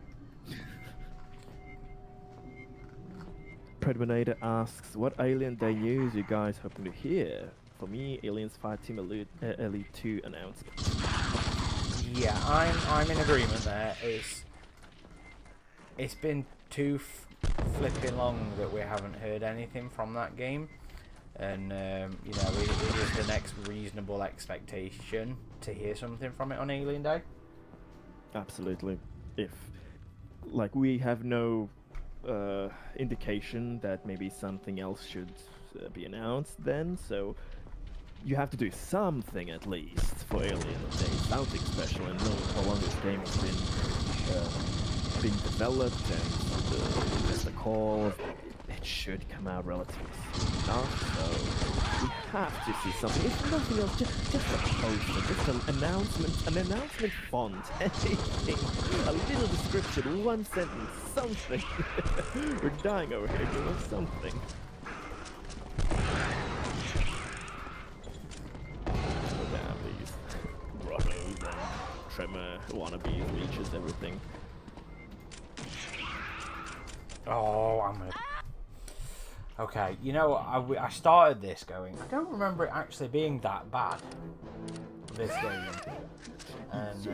Predominator asks, what alien day news you guys hoping to hear? For me, Aliens Fireteam Elite 2 announcement. yeah, I'm in agreement there. It's been too flipping long that we haven't heard anything from that game, and you know, it is the next reasonable expectation to hear something from it on Alien Day. Absolutely. If, like, we have no indication that maybe something else should be announced then, so you have to do something at least for Alien Day, something special, and knowing how long this game has been being developed and the calls, it should come out relatively soon enough, so we have to see something. If nothing else, just a poster, just an announcement font, anything, a little description, one sentence, something. We're dying over here, give us something. Damn, these grottos and Tremor wannabes, leeches, everything. Oh, I'm gonna... Okay, you know, I started this going, I don't remember it actually being that bad, this game. And,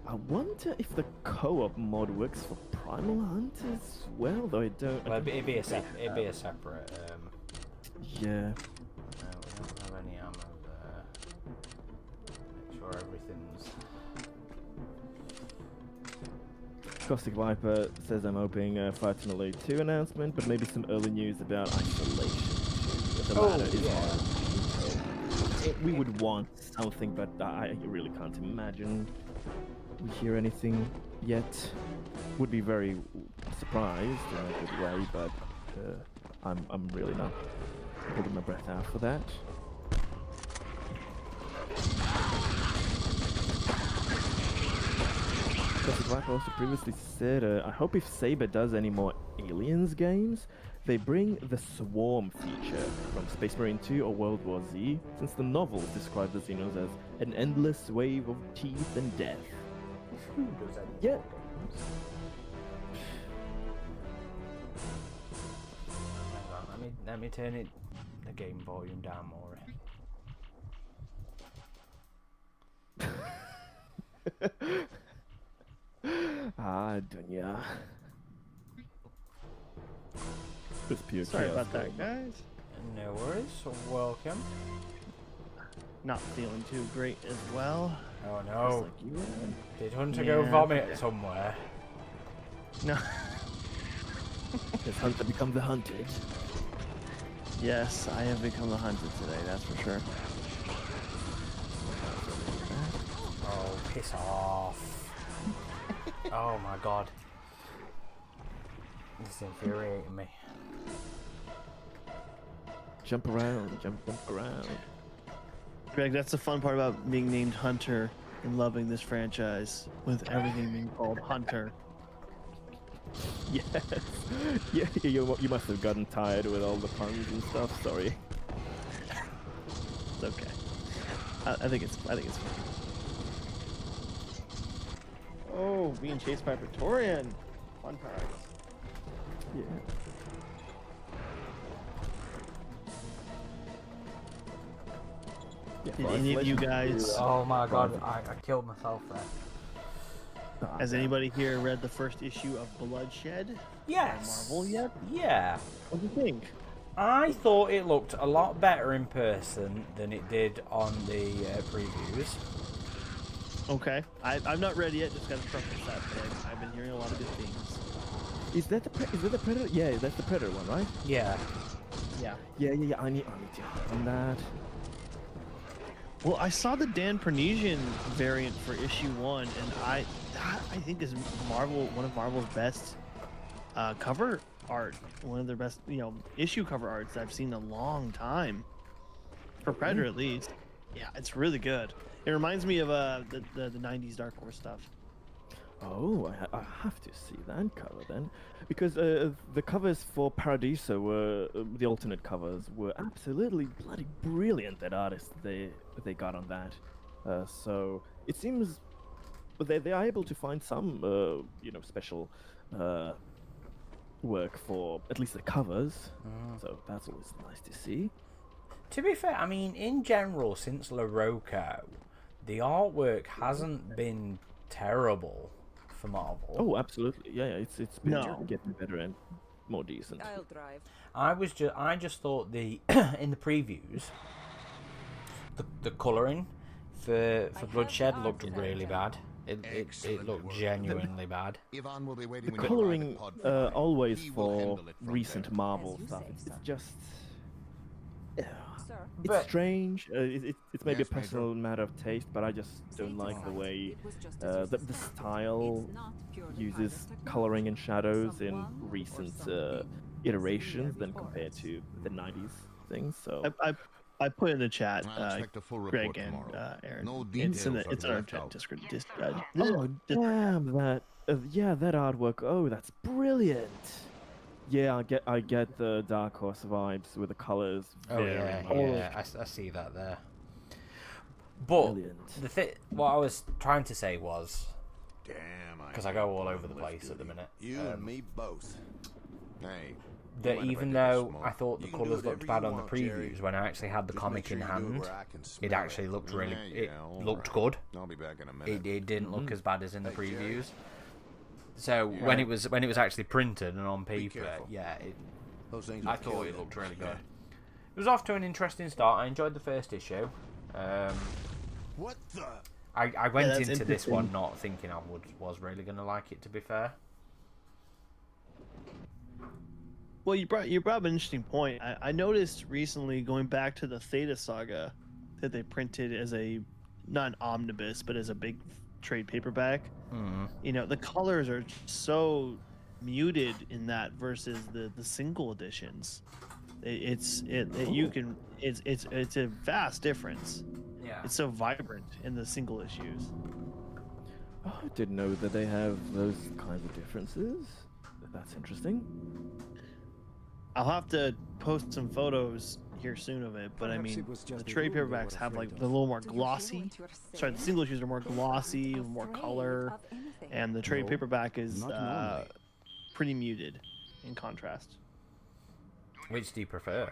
I wonder if the co-op mod works for Primal Hunt as well, though I don't... well, it'd be a separate, Yeah. no, we don't have any ammo there. Make sure everything's... Caustic Viper says I'm hoping Fireteam Elite 2 announcement, but maybe some early news about Isolation 2. The latter is we would want something, but I really can't imagine we hear anything yet. Would be very surprised in a good way, but I'm really not holding my breath out for that. Like also previously said, I hope if Saber does any more Aliens games, they bring the Swarm feature from Space Marine 2 or World War Z, since the novels describe the Xenos as an endless wave of teeth and death. Yeah. Hang on, let me turn the game volume down more. Dunya. This pure Sorry chaos about that, game. guys. No worries, welcome. Not feeling too great as well. Oh Just no. like you are. Did Hunter go vomit somewhere? No. Has Hunter become the hunted? Yes, I have become the hunted today, that's for sure. Oh, piss off. Oh my god. This is infuriating me. Jump around, jump around. Greg, that's the fun part about being named Hunter and loving this franchise, with everything being called Hunter. Yes. Yeah, you must have gotten tired with all the puns and stuff. Sorry. It's okay. I think it's funny. Oh, being chased by a Praetorian. Fun part. Yeah. Did any of you guys, Oh my god, I killed myself there. has anybody here read the first issue of Bloodshed? Yes. By Marvel yet? Yeah. What do you think? I thought it looked a lot better in person than it did on the previews. Okay. I've not read yet, just got to preface that, but I've been hearing a lot of good things. Is that the Predator? Yeah, that's the Predator one, right? Yeah. Yeah. Yeah. I need to hop on that. Well, I saw the Dan Parnesian variant for issue 1, and I think is one of Marvel's best cover art, one of their best, issue cover arts I've seen in a long time. For Predator, at least. Yeah, it's really good. It reminds me of the 90s Dark Horse stuff. Oh, I have to see that cover then, because the covers for Paradiso were the alternate covers were absolutely bloody brilliant. That artist they got on that, so it seems they are able to find some special work for at least the covers. So that's always nice to see. To be fair, I mean, in general, since LaRocco, the artwork hasn't been terrible for Marvel. Oh, absolutely. Yeah, it's been No. getting better and more decent. I'll drive. I just thought the in the previews, the colouring for Bloodshed looked really bad. It looked genuinely bad. Ivan will be waiting The when you coloring arrive at pod 5. always He will for handle it from recent there. Marvel As you stuff. say, It's sir. just Sir. it's But- strange. It's maybe Yes, a personal matter of taste, but I just don't like the way the style uses coloring and shadows in recent iterations than compared to the 90s things. So I put in the chat, I'll expect a full report Greg and tomorrow. Aaron. No It's in details are it's in our left chat out. oh damn that that artwork. Oh, that's brilliant. Yeah, I get the Dark Horse vibes with the colors. Oh very yeah, much. I see that there. But Brilliant. what I was trying to say was, Damn. because I go all over the place at the minute, You and me both. Hey. that mind if I even get though this smoke? I thought the You can do colours looked whatever bad you on the want, Jerry. previews, when I actually had the Just comic make sure in you do it hand, where I can it smell actually looked really, it all looked right. good. I'll be back in a minute. It didn't look as bad as in the Hey, Jerry. previews. So when it was actually printed and on paper, careful. yeah, Those things I will thought kill it you. looked really good. It was off to an interesting start. I enjoyed the first issue. What the? I went that's into this one interesting. not thinking I was really going to like it, to be fair. Well, you brought up an interesting point. I noticed recently, going back to the Theta Saga, that they printed as a not an omnibus, but as a big trade paperback. You know, the colors are so muted in that versus the single editions. It's a vast difference. Yeah. It's so vibrant in the single issues. Oh, I didn't know that they have those kinds of differences. That's interesting. I'll have to post some photos here soon of it, but I Perhaps mean, it was just the the trade room they paperbacks were have like afraid the of. little more Do you hear glossy. what you're Sorry, the saying? single issues are more glossy, more Afraid color, of anything. and the trade No, paperback is not normally. pretty muted in contrast. Which do you prefer?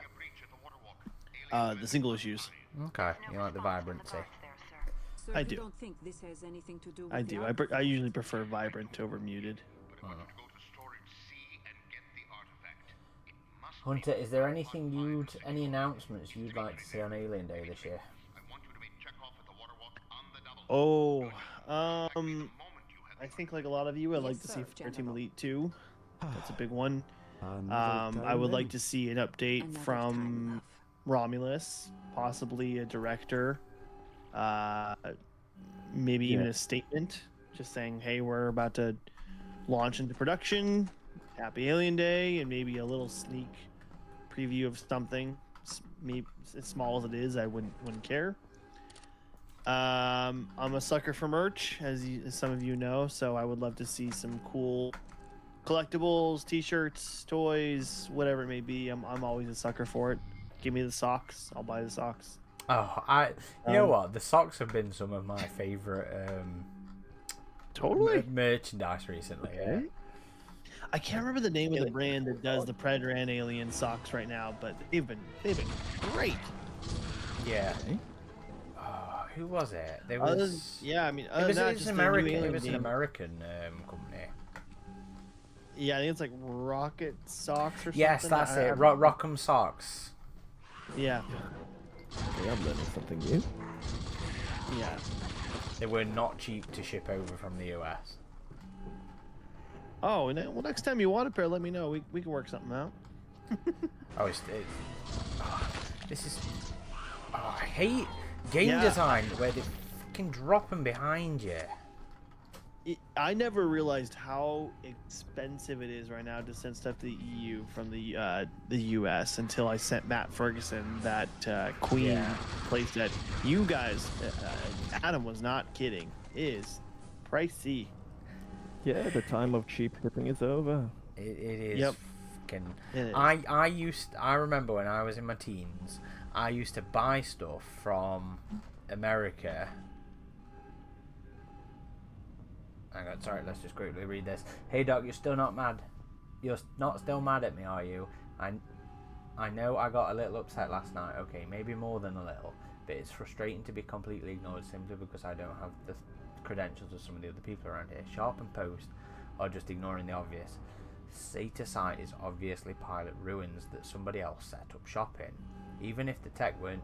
The single issues. Okay, you like the vibrancy. There, sir. Sir, I you do. don't think this has anything to do with I the do. artifact? I usually prefer vibrant over muted. Hunter, is there anything any announcements you'd like to see on Alien Day this year? Oh, I think like a lot of you, I'd like Yes, to sir, see Fire Team General. Elite 2. That's a big one. Another I would time like then. to see an update Another time from enough. Romulus, possibly a director, maybe even Yeah. a statement, just saying, "Hey, we're about to launch into production. Happy Alien Day," and maybe a little sneak preview of something. Maybe as small as it is, I wouldn't care. I'm a sucker for merch, as some of you know, so I would love to see some cool collectibles, T-shirts, toys, whatever it may be. I'm always a sucker for it. Give me the socks, I'll buy the socks. Oh, you know what? The socks have been some of my favourite Totally. merchandise recently. Yeah. I can't remember the name of the brand that does the Predator and Alien socks right now, but they've been great. Yeah. Okay. Who was it? There Other was. than- yeah, I mean, It other was, than that, it was just an the new American. It Alien was an game. American company. Yeah, I think it's like Rocket Socks or something. Yes, that's I- it. Rock'em Socks. Yeah, Okay, I'm learning something new. yeah. They were not cheap to ship over from the US. Oh, well, next time you want a pair, let me know. We can work something out. Oh, this is. Oh, I hate game Yeah. design where they fucking drop them behind you. I never realized how expensive it is right now to send stuff to the EU from the US until I sent Matt Ferguson that Queen place that you guys, Adam was not kidding, is pricey. Yeah, the time of cheap shipping is over. It is. Yep. Fucking. It is. I remember when I was in my teens, I used to buy stuff from America. Hang on, sorry, let's just quickly read this. Hey Doc, you're still not mad? You're not still mad at me, are you? I know I got a little upset last night, okay, maybe more than a little, but it's frustrating to be completely ignored simply because I don't have the credentials of some of the other people around here. Sharp and Post are just ignoring the obvious. Sata site is obviously pilot ruins that somebody else set up shop in. Even if the tech weren't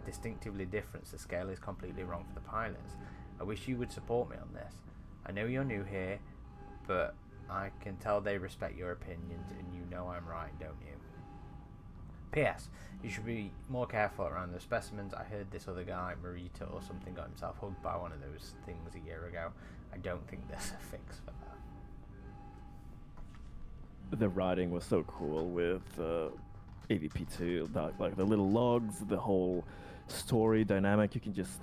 distinctively different, the scale is completely wrong for the pilots. I wish you would support me on this. I know you're new here, but I can tell they respect your opinions and you know I'm right, don't you? P.S. You should be more careful around the specimens. I heard this other guy, Marita or something, got himself hugged by one of those things a year ago. I don't think there's a fix for that. The writing was so cool with AVP2, like the little logs, the whole story dynamic. You can just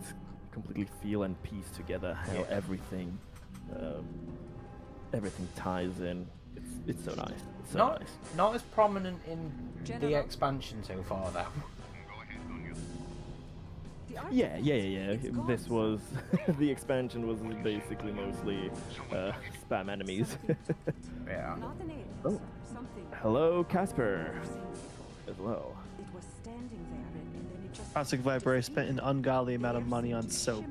completely feel and piece together how everything ties in. It's so nice. It's so nice. Not as prominent in the expansion so far, though. Yeah. This was the expansion was basically mostly spam enemies. Yeah. Oh. Hello, Casper. As well. Toxic Viper, I spent an ungodly amount of money on soap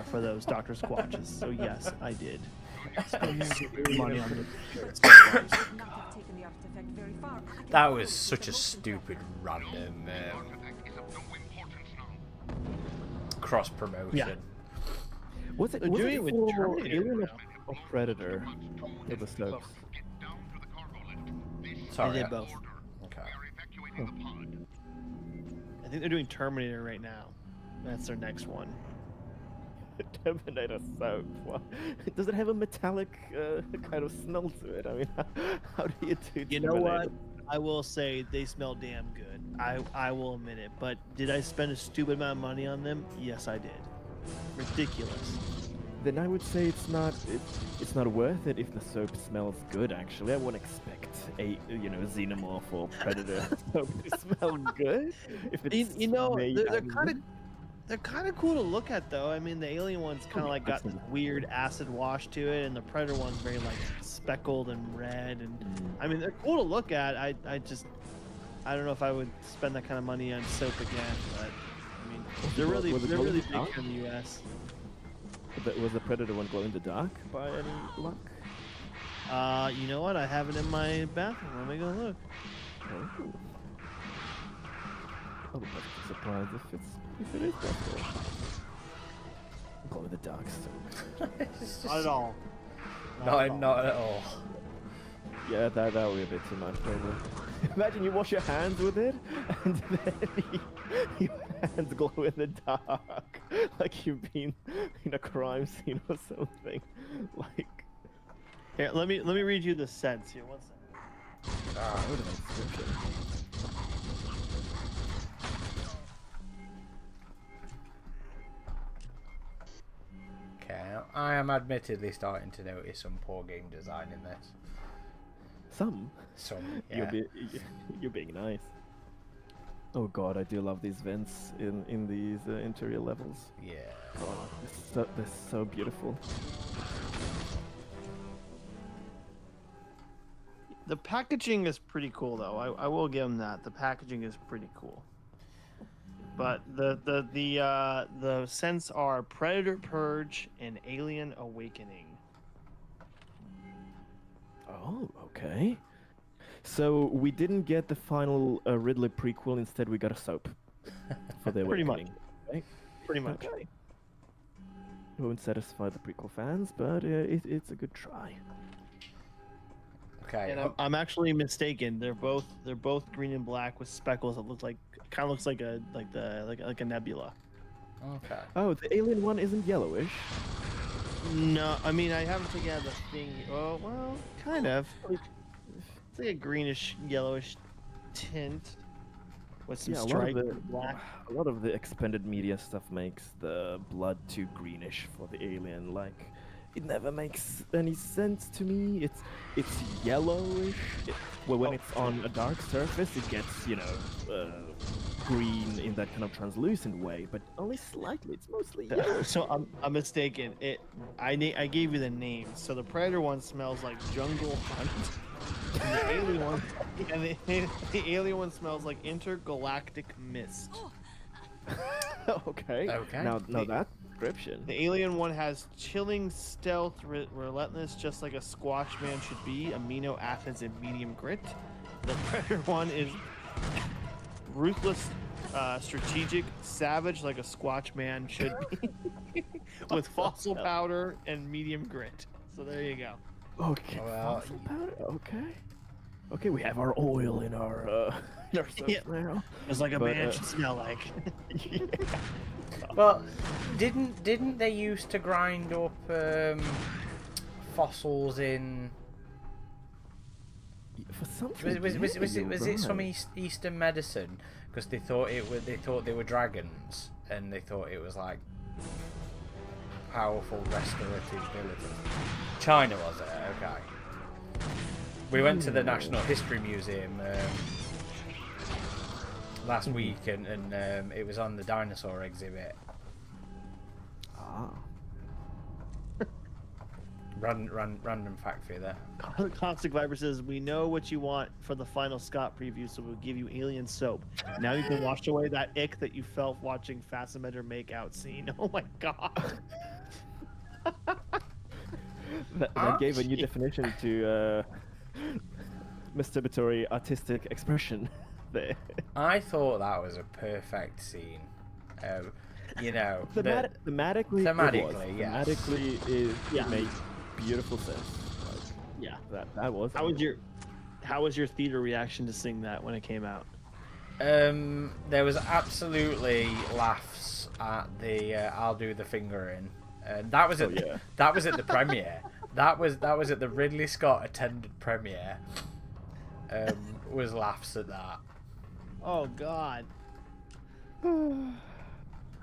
for those Dr. Squatches. So yes, I did. Money on That was such a stupid random cross promotion. Yeah. Was it doing it with for Terminator Alien now. or Predator? The soaps. Sorry. They did both. Okay. I think they're doing Terminator right now. That's their next one. Terminator soap. What? Does it have a metallic kind of smell to it? I mean, how do you do? You know what? I will say they smell damn good. I will admit it. But did I spend a stupid amount of money on them? Yes, I did. Ridiculous. Then I would say it's not worth it if the soap smells good. Actually, I wouldn't expect a xenomorph or predator soap to smell good. If it's they're kind of cool to look at though. I mean, the alien one's kind of like got this weird acid wash to it, and the predator one's very like speckled and red. And I mean, they're cool to look at. I don't know if I would spend that kind of money on soap again, but I mean, they're really big in the U.S. Was the predator one glow in the dark by any luck? You know what? I have it in my bathroom. Let me go look. Oh. I'll be surprised if it is possible. Glow in the dark so Not at all. Not at all. Yeah, that would be a bit too much, probably. Imagine you wash your hands with it, and then your hands glow in the dark, like you've been in a crime scene or something. Like, here, let me read you the sense here. One second. Okay, I am admittedly starting to notice some poor game design in this. Some, yeah. You're being nice. Oh god, I do love these vents in these interior levels. Yeah. Oh, they're so beautiful. The packaging is pretty cool, though. I will give them that. The packaging is pretty cool. But the scents are Predator Purge and Alien Awakening. Oh, okay. So we didn't get the final Ridley prequel. Instead, we got a soap for the Pretty Awakening. much. Right? Pretty much. Okay. It won't satisfy the prequel fans, but it's a good try. Okay. And I'm actually mistaken. They're both green and black with speckles. It looks like looks like a nebula. Okay. Oh, the alien one isn't yellowish. No, I mean I haven't taken out the thing. Oh well, kind of. It's like a greenish, yellowish tint with some Yeah, stripes, black. a lot of the expanded media stuff makes the blood too greenish for the alien. Like, it never makes any sense to me. It's yellowish. Well, when it's on a dark surface, it gets green in that kind of translucent way, but only slightly. It's mostly yellow. So I'm mistaken. I gave you the name. So the predator one smells like jungle hunt. And the alien one, the alien one smells like intergalactic mist. Okay. Now that description. The alien one has chilling stealth, relentless, just like a squash man should be. Amino acids and medium grit. The predator one is ruthless, strategic, savage, like a squash man should be, with fossil powder and medium grit. So there you go. Okay. Well, Fossil powder. Okay. Okay, we have our oil in our stuff now. It's like a man should smell like. well, didn't they used to grind up fossils in? For something. Was it some Eastern medicine? Because they thought they were dragons, and they thought it was like powerful restorative abilities. China, was it? Okay. We went to the National History Museum last week, and it was on the dinosaur exhibit. Ah. Random fact for you there. Caustic Viper says, "We know what you want for the final Scott preview, so we'll give you alien soap. Now you can wash away that ick that you felt watching Fassbender make out scene." Oh my god. that gave a new definition to masturbatory artistic expression there. I thought that was a perfect scene. Thematically, yeah. Thematically, it made beautiful sense. Like, Yeah. That was. How was your theater reaction to seeing that when it came out? There was absolutely laughs at the "I'll do the finger in." That was at that was at the premiere. That was at the Ridley Scott attended premiere. Was laughs at that. Oh god.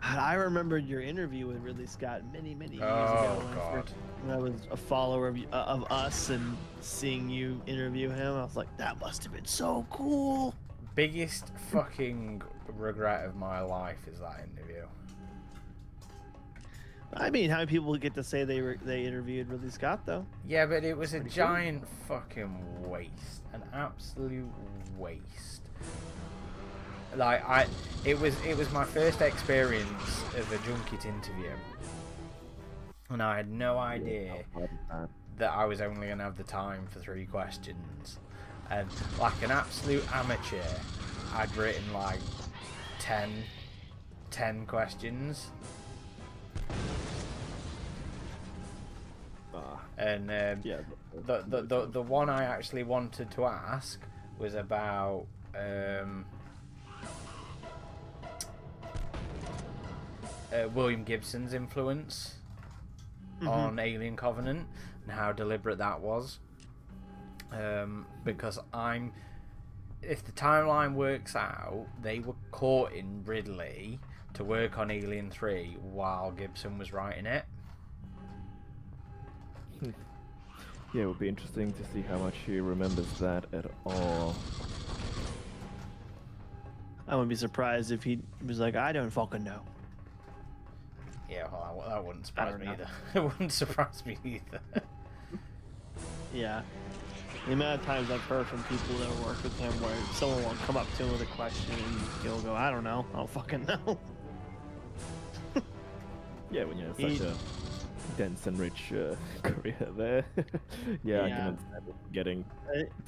I remembered your interview with Ridley Scott many years ago when I was a follower of us, and seeing you interview him, I was like, that must have been so cool. Biggest fucking regret of my life is that interview. I mean, how many people get to say they interviewed Ridley Scott though? Yeah, but it was a giant fucking waste, an absolute waste. Like it was my first experience of a junket interview, and I had no idea that I was only gonna have the time for 3 questions, and like an absolute amateur, I'd written like 10 questions. And the one I actually wanted to ask was about William Gibson's influence on Alien Covenant and how deliberate that was. Because if the timeline works out, they were courting Ridley to work on Alien 3 while Gibson was writing it. Yeah, it would be interesting to see how much he remembers that at all. I wouldn't be surprised if he was like, I don't fucking know. Yeah, well, that wouldn't surprise me either. It wouldn't surprise me either. Yeah. The amount of times I've heard from people that work with him where someone will come up to him with a question and he'll go, I don't know. I don't fucking know. Yeah, when you have such a dense and rich career there. Yeah, I can understand getting.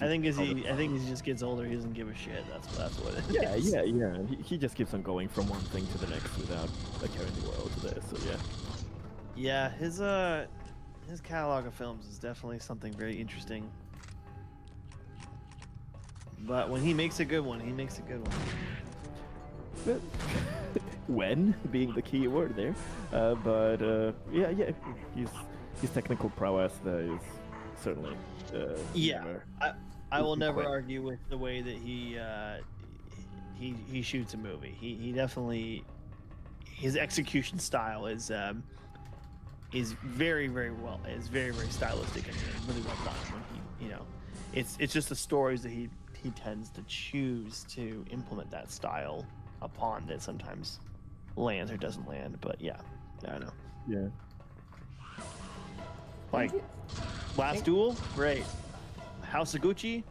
I think as he just gets older, he doesn't give a shit. That's what it is. Yeah. He just keeps on going from one thing to the next without a care in the world there. So yeah. Yeah, his catalog of films is definitely something very interesting. But when he makes a good one, he makes a good one. But when being the key word there, yeah, his technical prowess there is certainly Yeah, never- I will never quite. argue with the way that he shoots a movie. He definitely, his execution style is very very stylistic and really well done. When it's just the stories that he tends to choose to implement that style upon that sometimes lands or doesn't land. But yeah, I don't know. Yeah. Like Last Duel, great. House of Gucci,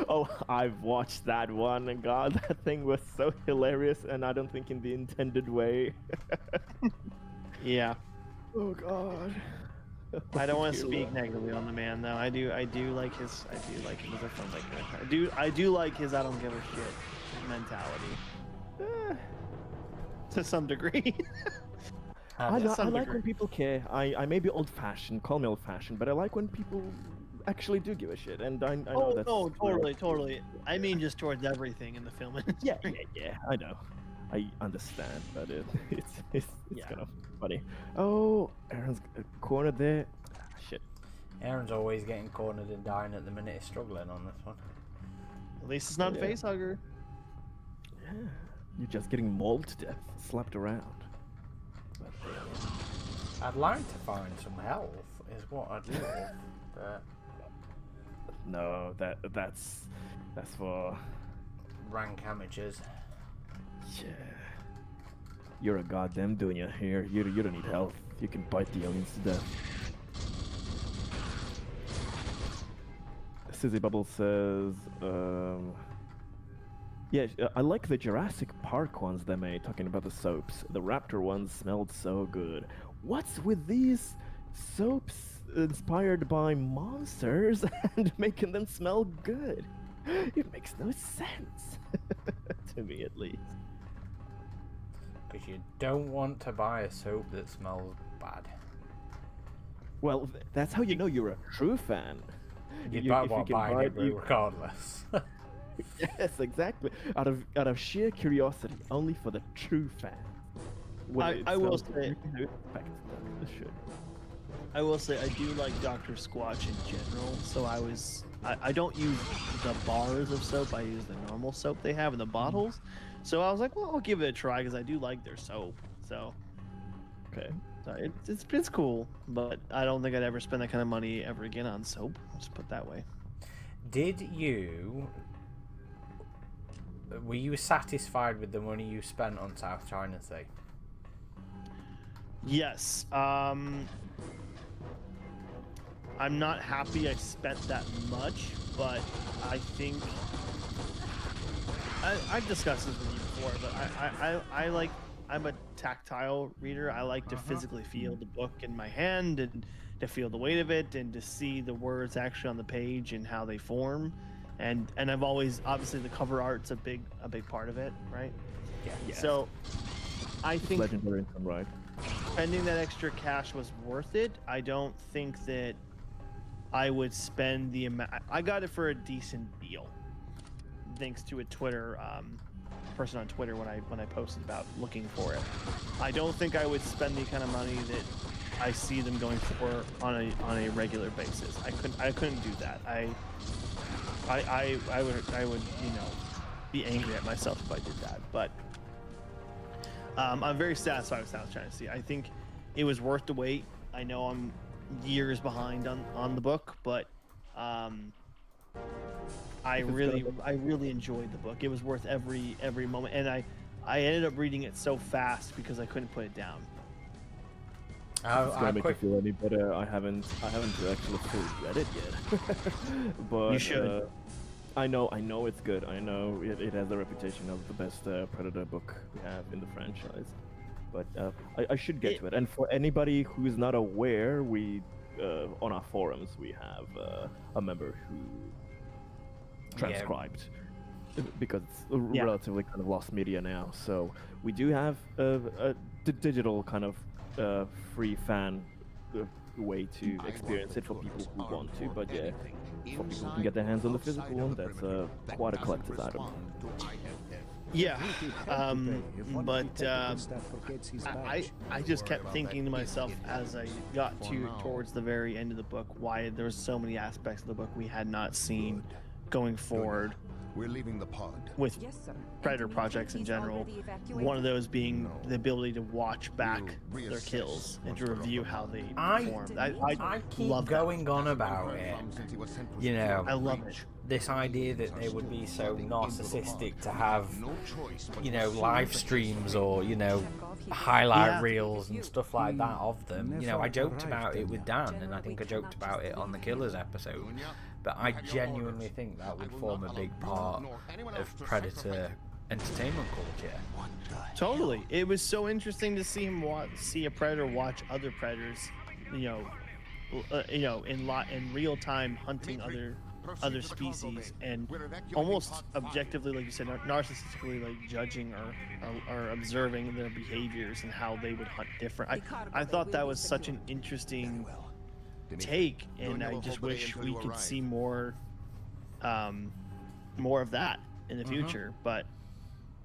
Oh, I've watched that one, and God, that thing was so hilarious, and I don't think in the intended way. yeah. Oh God. I don't want to speak negatively on the man though. I do like him as a filmmaker. I do like his I don't give a shit mentality. To some degree. I like when people care. I may be old-fashioned, call me old-fashioned, but I like when people actually do give a shit, and I know that's... Oh, totally. I mean just towards everything in the film industry. Yeah, I know. I understand, but it's kind of funny. Oh, Aaron's cornered there. Shit. Aaron's always getting cornered and dying at the minute. He's struggling on this one. At least it's not a face hugger. Yeah, you're just getting mauled to death, slapped around. I'd like to find some health, is what I'd love, but... No, that's for... rank amateurs. Yeah. You're a goddamn dunya here. You don't need health. You can bite the aliens to death. Sizzy Bubble says, yeah, I like the Jurassic Park ones they made, talking about the soaps. The Raptor ones smelled so good. What's with these soaps inspired by monsters and making them smell good? It makes no sense. To me, at least. Because you don't want to buy a soap that smells bad. Well, that's how you know you're a true fan. You'd buy one buying it regardless. Yes, exactly. Out of sheer curiosity, only for the true fan. I will say, I do like Dr. Squatch in general. So I don't use the bars of soap. I use the normal soap they have in the bottles. So I was like, well, I'll give it a try because I do like their soap. So, okay, so it's cool, but I don't think I'd ever spend that kind of money ever again on soap. Let's put it that way. Were you satisfied with the money you spent on South China Sea? Yes. I'm not happy I spent that much, but I think I've discussed this with you before, but I'm a tactile reader. I like to physically feel the book in my hand and to feel the weight of it and to see the words actually on the page and how they form. And I've always, obviously the cover art's a big part of it, right? Yeah. So I think legendary in some right. Spending that extra cash was worth it. I don't think that I would spend the amount. I got it for a decent deal, thanks to a Twitter person on Twitter when I posted about looking for it. I don't think I would spend the kind of money that I see them going for on a regular basis. I couldn't do that. I would be angry at myself if I did that. But I'm very satisfied with South China Sea. I think it was worth the wait. I know I'm years behind on the book, but I really enjoyed the book. It was worth every moment, and I ended up reading it so fast because I couldn't put it down. It's gonna make you feel any better. I haven't actually fully read it yet. But you should. I know it's good. I know it has the reputation of the best Predator book we have in the franchise. But I should get to it. And for anybody who's not aware, we on our forums we have a member who transcribed because it's relatively kind of lost media now. So we do have a digital kind of free fan way to experience it for people who want to, but yeah, for people who can get their hands on the physical one, that's quite a collector's item. Yeah, but I just kept thinking to myself as I got towards the very end of the book why there was so many aspects of the book we had not seen going forward. We're leaving the pod. With Predator projects in general, one of those being the ability to watch back their kills and to review how they performed. I keep going on about it. You know, I love it. This idea that they would be so narcissistic to have, you know, live streams or, you know, highlight reels and stuff like that of them. You know, I joked about it with Dan, and I think I joked about it on the Killers episode. But I genuinely think that would form a big part of Predator entertainment culture. Totally. It was so interesting to see him see a predator watch other predators, in real time hunting other species, and almost objectively, like you said, narcissistically, like judging or observing their behaviors and how they would hunt different. I thought that was such an interesting take, and I just wish we could see more of that in the future. But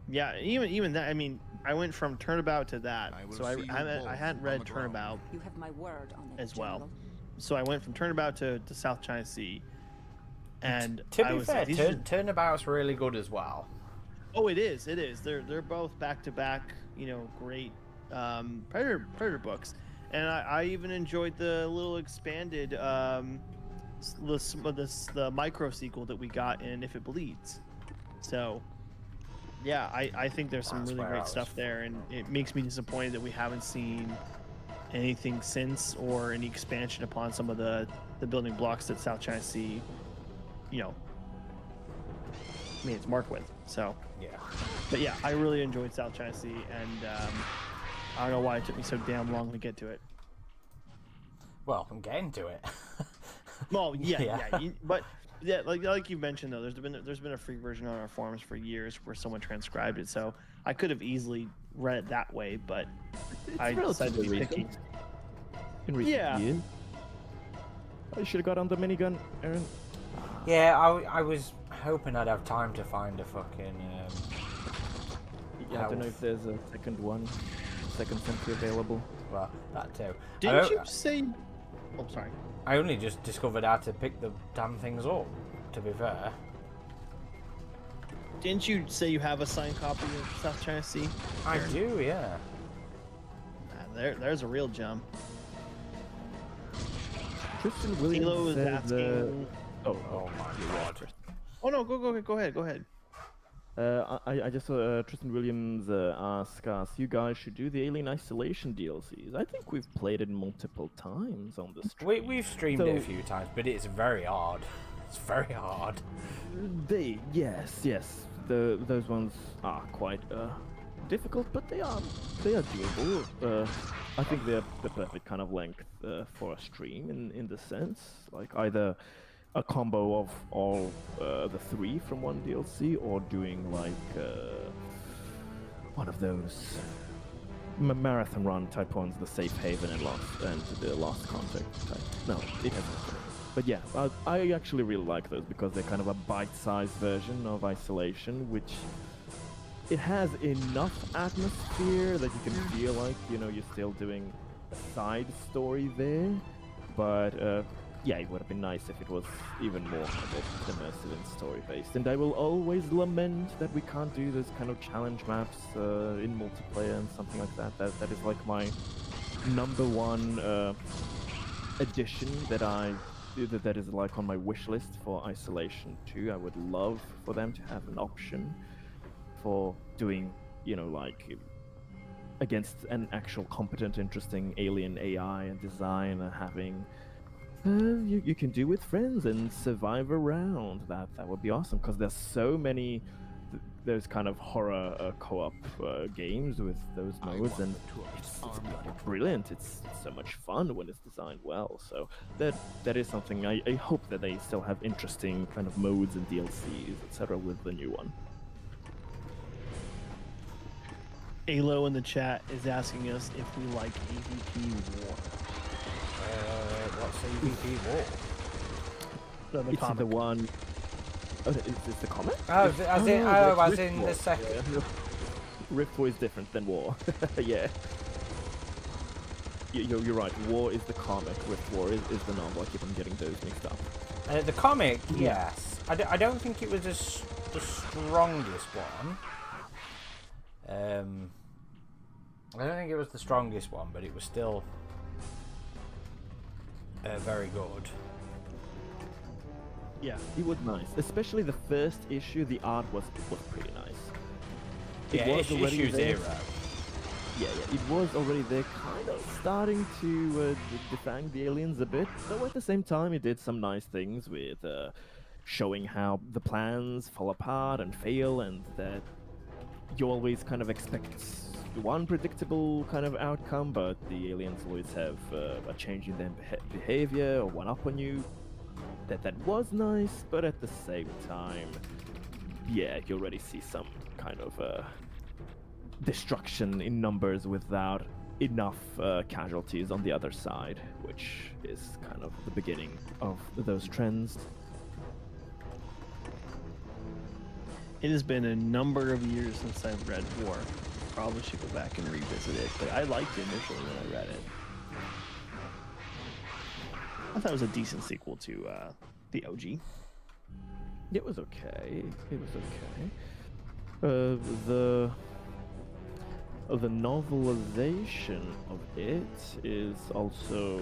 yeah, even that, I mean, I went from Turnabout to that, so I hadn't read Turnabout as well, so I went from Turnabout to South China Sea, and to be fair, Turnabout's really good as well. Oh, it is. They're both back to back, great Predator books. And I even enjoyed the little expanded the micro sequel that we got in If It Bleeds. So yeah, I think there's some really great stuff there, and it makes me disappointed that we haven't seen anything since, or any expansion upon some of the building blocks that South China Sea, made its mark with. So yeah. But yeah, I really enjoyed South China Sea, and I don't know why it took me so damn long to get to it. Well, I'm getting to it. Well, yeah. But yeah, like you mentioned though, there's been a free version on our forums for years where someone transcribed it, so I could have easily read it that way, but I decided to be picky. In recent years. I should have got on the minigun, Aaron. Yeah, I was hoping I'd have time to find a fucking. I don't know if there's a second sentry available. Well, that too. Didn't you say? Oh, sorry. I only just discovered how to pick the damn things up, to be fair. Didn't you say you have a signed copy of South China Sea? I do, yeah. There's a real gem. Tristan Williams is asking. Oh my god. Oh no, go ahead. I just saw Tristan Williams ask us, you guys should do the Alien Isolation DLCs. I think we've played it multiple times on the stream. We've streamed it a few times, but it's very hard. It's very hard. Yes. Those ones are quite difficult, but they are doable. I think they're the perfect kind of length for a stream in the sense, like either a combo of all the three from one DLC, or doing like one of those marathon run type ones, the Safe Haven and the Lost Contact type. No, it hasn't. But yeah, I actually really like those because they're kind of a bite-sized version of Isolation, which it has enough atmosphere that you can feel like, you're still doing a side story there, but yeah, it would have been nice if it was even more immersive and story-based. And I will always lament that we can't do those kind of challenge maps in multiplayer and something like that. That is like my number one addition that is like on my wish list for Isolation 2. I would love for them to have an option for doing, like against an actual competent, interesting alien AI and design, and having you can do with friends and survive around. That would be awesome, because there's so many those kind of horror co-op games with those modes, and it's brilliant. It's so much fun when it's designed well. So that is something I hope that they still have interesting kind of modes and DLCs, etc. with the new one. Alo in the chat is asking us if we like AVP War. What's AVP War? It's the one. Oh, is the comic? Oh, as in Rift the War. second. Yeah. Rift War is different than War. Yeah. You're right. War is the comic. Rift War is the novel. I keep on getting those mixed up. The comic, yes. I don't think it was the strongest one. I don't think it was the strongest one, but it was still very good. Yeah. It was nice, especially the first issue. The art was pretty nice. Issue 0. Yeah, it was already there, kind of starting to defang the aliens a bit. Though at the same time, it did some nice things with showing how the plans fall apart and fail, and that you always kind of expect one predictable kind of outcome, but the aliens always have a change in their behavior or one up on you. That was nice, but at the same time, yeah, you already see some kind of destruction in numbers without enough casualties on the other side, which is kind of the beginning of those trends. It has been a number of years since I've read War. Probably should go back and revisit it, but I liked it initially when I read it. I thought it was a decent sequel to the OG. It was okay. The novelization of it is also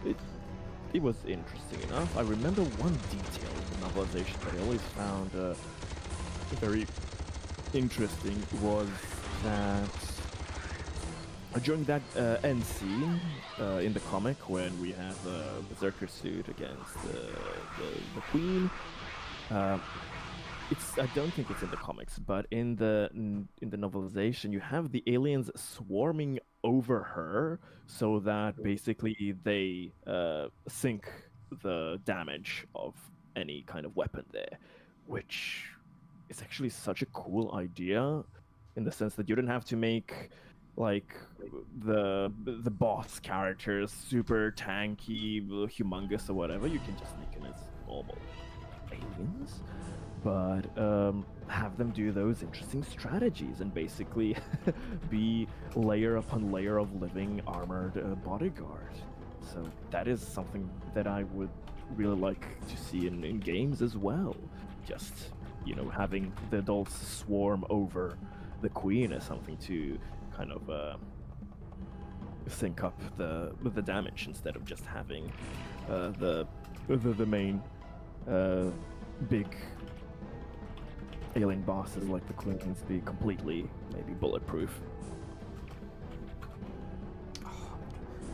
it was interesting enough. I remember one detail in the novelization that I always found very interesting was that during that end scene in the comic when we have the Berserker suit against the Queen, I don't think it's in the comics, but in the novelization, you have the aliens swarming over her, so that basically they sink the damage of any kind of weapon there, which is actually such a cool idea, in the sense that you don't have to make like the boss characters super tanky, humongous, or whatever. You can just make them as normal aliens, but have them do those interesting strategies and basically be layer upon layer of living armored bodyguard. So that is something that I would really like to see in games as well. Just, you know, having the adults swarm over the Queen as something to kind of sync up the damage, instead of just having the main big alien bosses like the Queens be completely maybe bulletproof.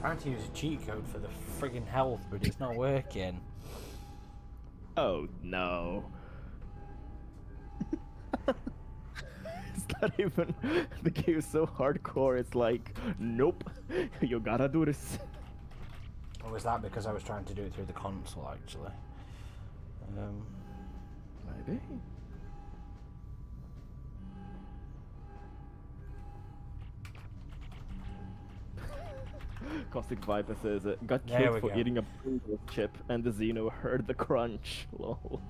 Trying to use a cheat code for the friggin' health, but it's not working. Oh no. It's not even, the game is so hardcore, it's like, nope, you gotta do this. Or was that because I was trying to do it through the console, actually? Maybe. Caustic Viper says, got killed for eating a Pringles chip and the Xeno heard the crunch. Lol.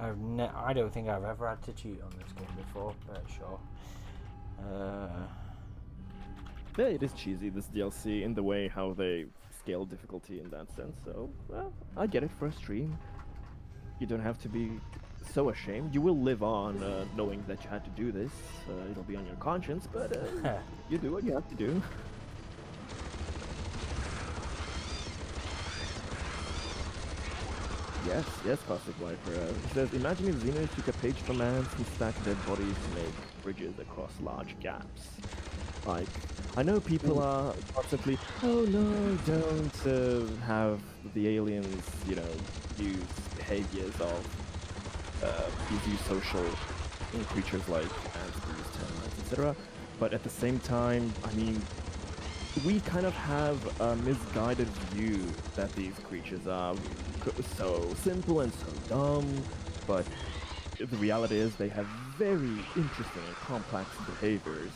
I don't think I've ever had to cheat on this game before, but sure. Yeah, it is cheesy, this DLC, in the way how they scale difficulty in that sense, so, well, I get it for a stream. You don't have to be so ashamed. You will live on knowing that you had to do this. It'll be on your conscience, but you do what you have to do. Yes, Caustic Viper. He says, imagine if Xeno took a page from ants and stacked dead bodies to make bridges across large gaps. Like, I know people are constantly, oh no, don't have the aliens, you know, use behaviors of use social creatures like ants, bees, termites, etc. But at the same time, I mean, we kind of have a misguided view that these creatures are so simple and so dumb, but the reality is they have very interesting and complex behaviors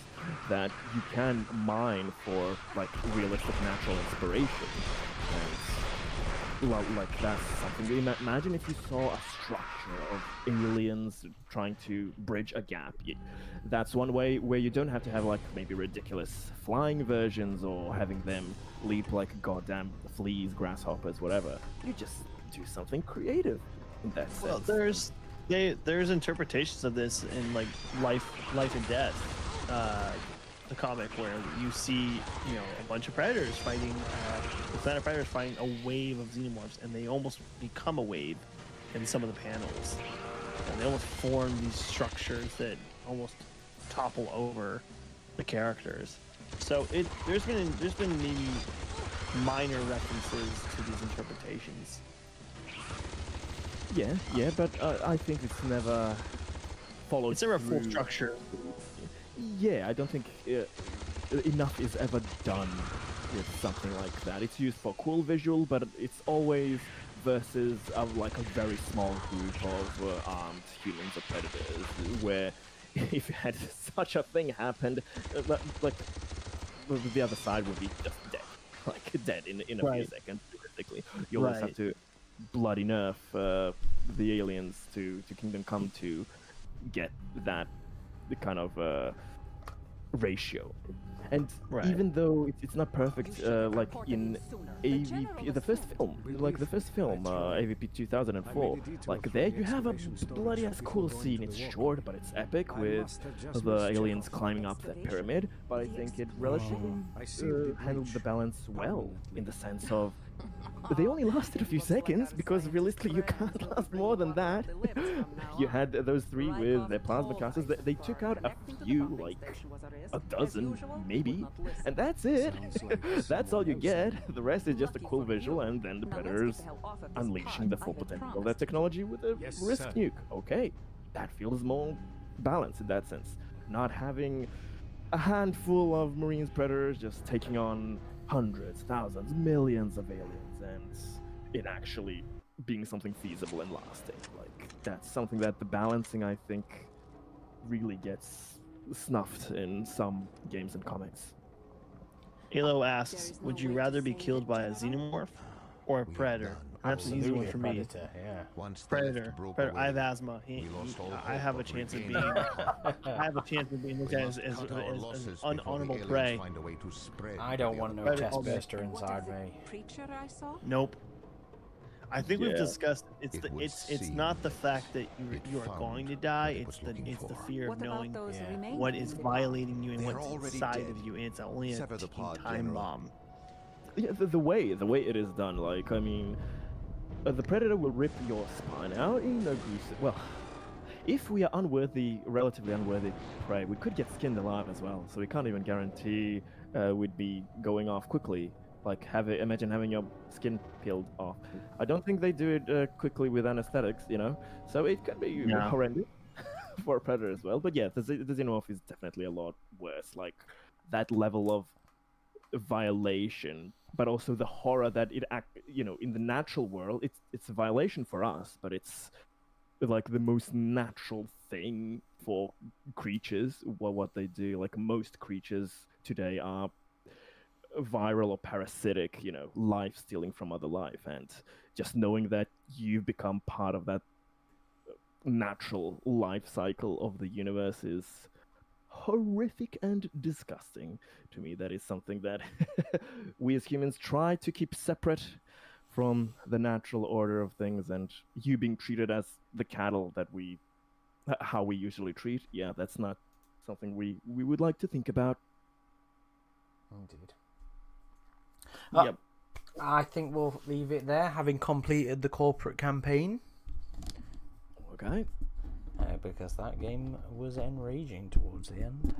that you can mine for like realistic natural inspiration. And like that's something. Imagine if you saw a structure of aliens trying to bridge a gap. That's one way where you don't have to have like maybe ridiculous flying versions or having them leap like goddamn fleas, grasshoppers, whatever. You just do something creative in that sense. Well, there's interpretations of this in like life and death, the comic, where you see a bunch of predators fighting, the planet predators fighting a wave of xenomorphs, and they almost become a wave in some of the panels, and they almost form these structures that almost topple over the characters. So there's been maybe minor references to these interpretations. Yeah, but I think it's never followed. It's never a full through. structure. Yeah, I don't think enough is ever done with something like that. It's used for cool visual, but it's always versus like a very small group of armed humans or predators, where if had such a thing happened, like the other side would be just dead, like dead in a few seconds, realistically. You always have to bloody nerf the aliens to Kingdom Come to get that kind of ratio. And even though it's not perfect, like in AVP, the first film, AVP 2004, like there you have a bloody ass cool scene. It's short, but it's epic with the aliens climbing up that pyramid. But I think it relatively handled the balance well, in the sense of they only lasted a few seconds, because realistically you can't last more than that. You had those three with their plasma casters. They took out a few, like a dozen maybe, and that's it. That's all you get. The rest is just a cool visual, and then the predators unleashing the full potential of that technology with a risk nuke. Okay, that feels more balanced in that sense. Not having a handful of Marines predators just taking on hundreds, thousands, millions of aliens, and it actually being something feasible and lasting. Like, that's something that the balancing, I think, really gets snuffed in some games and comics. Elo asks, would you rather be killed by a xenomorph or a predator? That's an easy one for me. Predator, yeah. Predator. I have asthma. I have a chance of being. I have a chance of being looked at as unhonorable prey. I don't want no chest burster inside me. Nope. I think we've discussed it's not the fact that you are going to die. It's the fear of knowing what is violating you and what's inside of you, and it's only a ticking time bomb. Yeah, the way it is done, like, I mean, the predator will rip your spine out in a gruesome. Well, if we are relatively unworthy prey, we could get skinned alive as well. So we can't even guarantee we'd be going off quickly. Like, imagine having your skin peeled off. I don't think they do it quickly with anesthetics, So it could be horrendous for a predator as well. But yeah, the xenomorph is definitely a lot worse. Like, that level of violation, but also the horror that it in the natural world, it's a violation for us, but it's like the most natural thing for creatures. What they do, like most creatures today are viral or parasitic, life stealing from other life, and just knowing that you've become part of that natural life cycle of the universe is horrific and disgusting to me. That is something that we as humans try to keep separate from the natural order of things, and you being treated as the cattle that how we usually treat, that's not something we would like to think about. Indeed. Yep. I think we'll leave it there, having completed the corporate campaign. Okay. Because that game was enraging towards the end.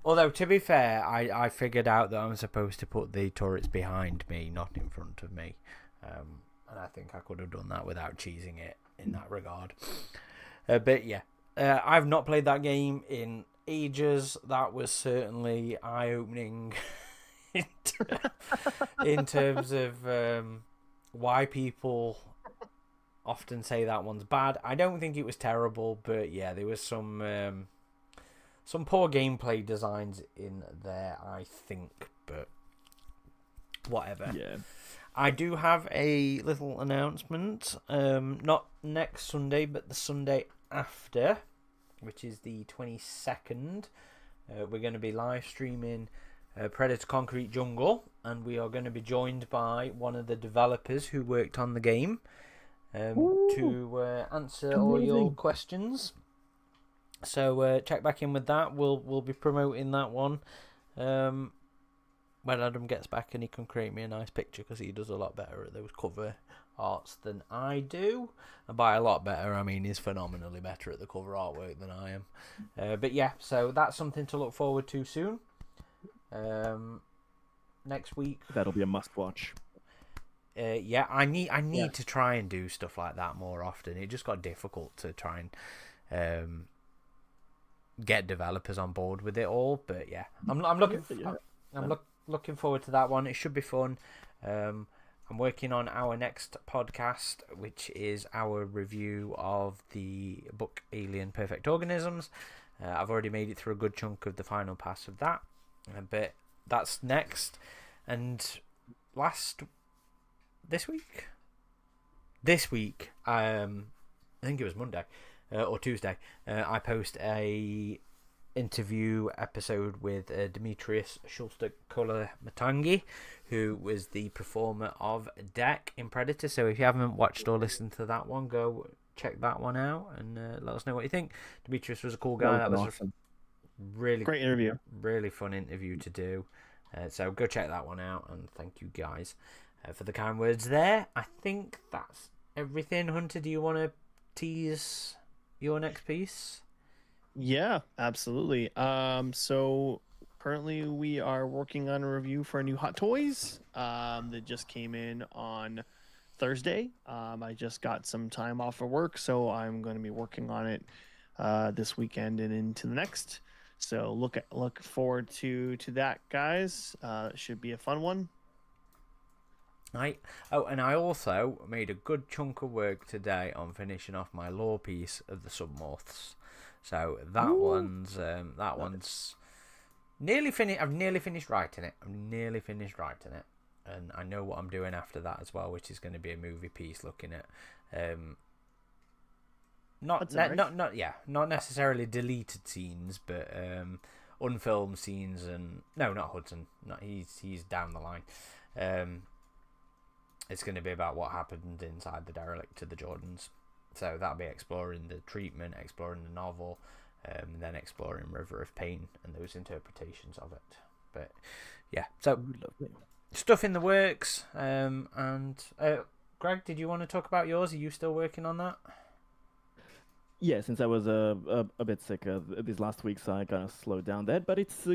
Although, to be fair, I figured out that I'm supposed to put the turrets behind me, not in front of me. And I think I could have done that without cheesing it in that regard. But yeah, I've not played that game in ages. That was certainly eye-opening in terms of why people often say that one's bad. I don't think it was terrible, but yeah, there was some poor gameplay designs in there, I think, but whatever. Yeah. I do have a little announcement. Not next Sunday, but the Sunday after, which is the 22nd. We're going to be live streaming Predator Concrete Jungle, and we are going to be joined by one of the developers who worked on the game to answer all your questions. So check back in with that. We'll be promoting that one when Adam gets back and he can create me a nice picture, because he does a lot better at those cover arts than I do. And by a lot better, I mean he's phenomenally better at the cover artwork than I am. But yeah, so that's something to look forward to soon. Next week, that'll be a must-watch. Yeah, I need to try and do stuff like that more often. It just got difficult to try and get developers on board with it all. But yeah, I'm looking forward to that one. It should be fun. I'm working on our next podcast, which is our review of the book Alien Perfect Organisms. I've already made it through a good chunk of the final pass of that, but that's next. And this week, I think it was Monday or Tuesday, I post a interview episode with Demetrius Schulster-Kola-Matangi, who was the performer of Deck in Predator. So if you haven't watched or listened to that one, go check that one out and let us know what you think. Demetrius was a cool guy. That was awesome. Really great interview. Really fun interview to do. So go check that one out, and thank you guys for the kind words there. I think that's everything. Hunter, do you want to tease your next piece? Yeah, absolutely. So currently we are working on a review for a new Hot Toys that just came in on Thursday. I just got some time off of work, so I'm going to be working on it this weekend and into the next. So look forward to that, guys. It should be a fun one. And I also made a good chunk of work today on finishing off my lore piece of the Submorphs. So that one's nearly finished. I've nearly finished writing it. And I know what I'm doing after that as well, which is going to be a movie piece looking at not necessarily deleted scenes, but unfilmed scenes. And no, not Hudson. He's down the line. It's going to be about what happened inside the derelict to the Jordans. So that'll be exploring the treatment, exploring the novel, and then exploring River of Pain and those interpretations of it. But yeah, so stuff in the works. And Greg, did you want to talk about yours? Are you still working on that? Yeah, since I was a bit sick these last weeks, I kind of slowed down that, but it's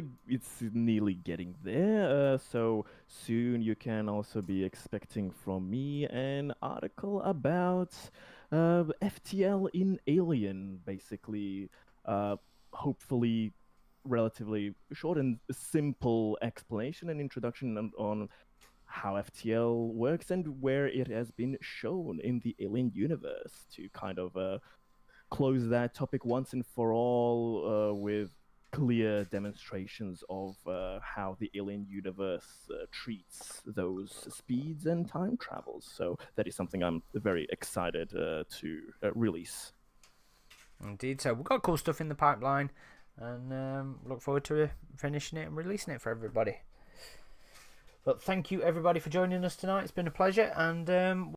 nearly getting there. So soon you can also be expecting from me an article about FTL in Alien, basically. Hopefully, relatively short and simple explanation and introduction on how FTL works and where it has been shown in the Alien universe, to kind of close that topic once and for all with clear demonstrations of how the Alien universe treats those speeds and time travels. So that is something I'm very excited to release. Indeed. So we've got cool stuff in the pipeline, and look forward to finishing it and releasing it for everybody. But thank you everybody for joining us tonight. It's been a pleasure, and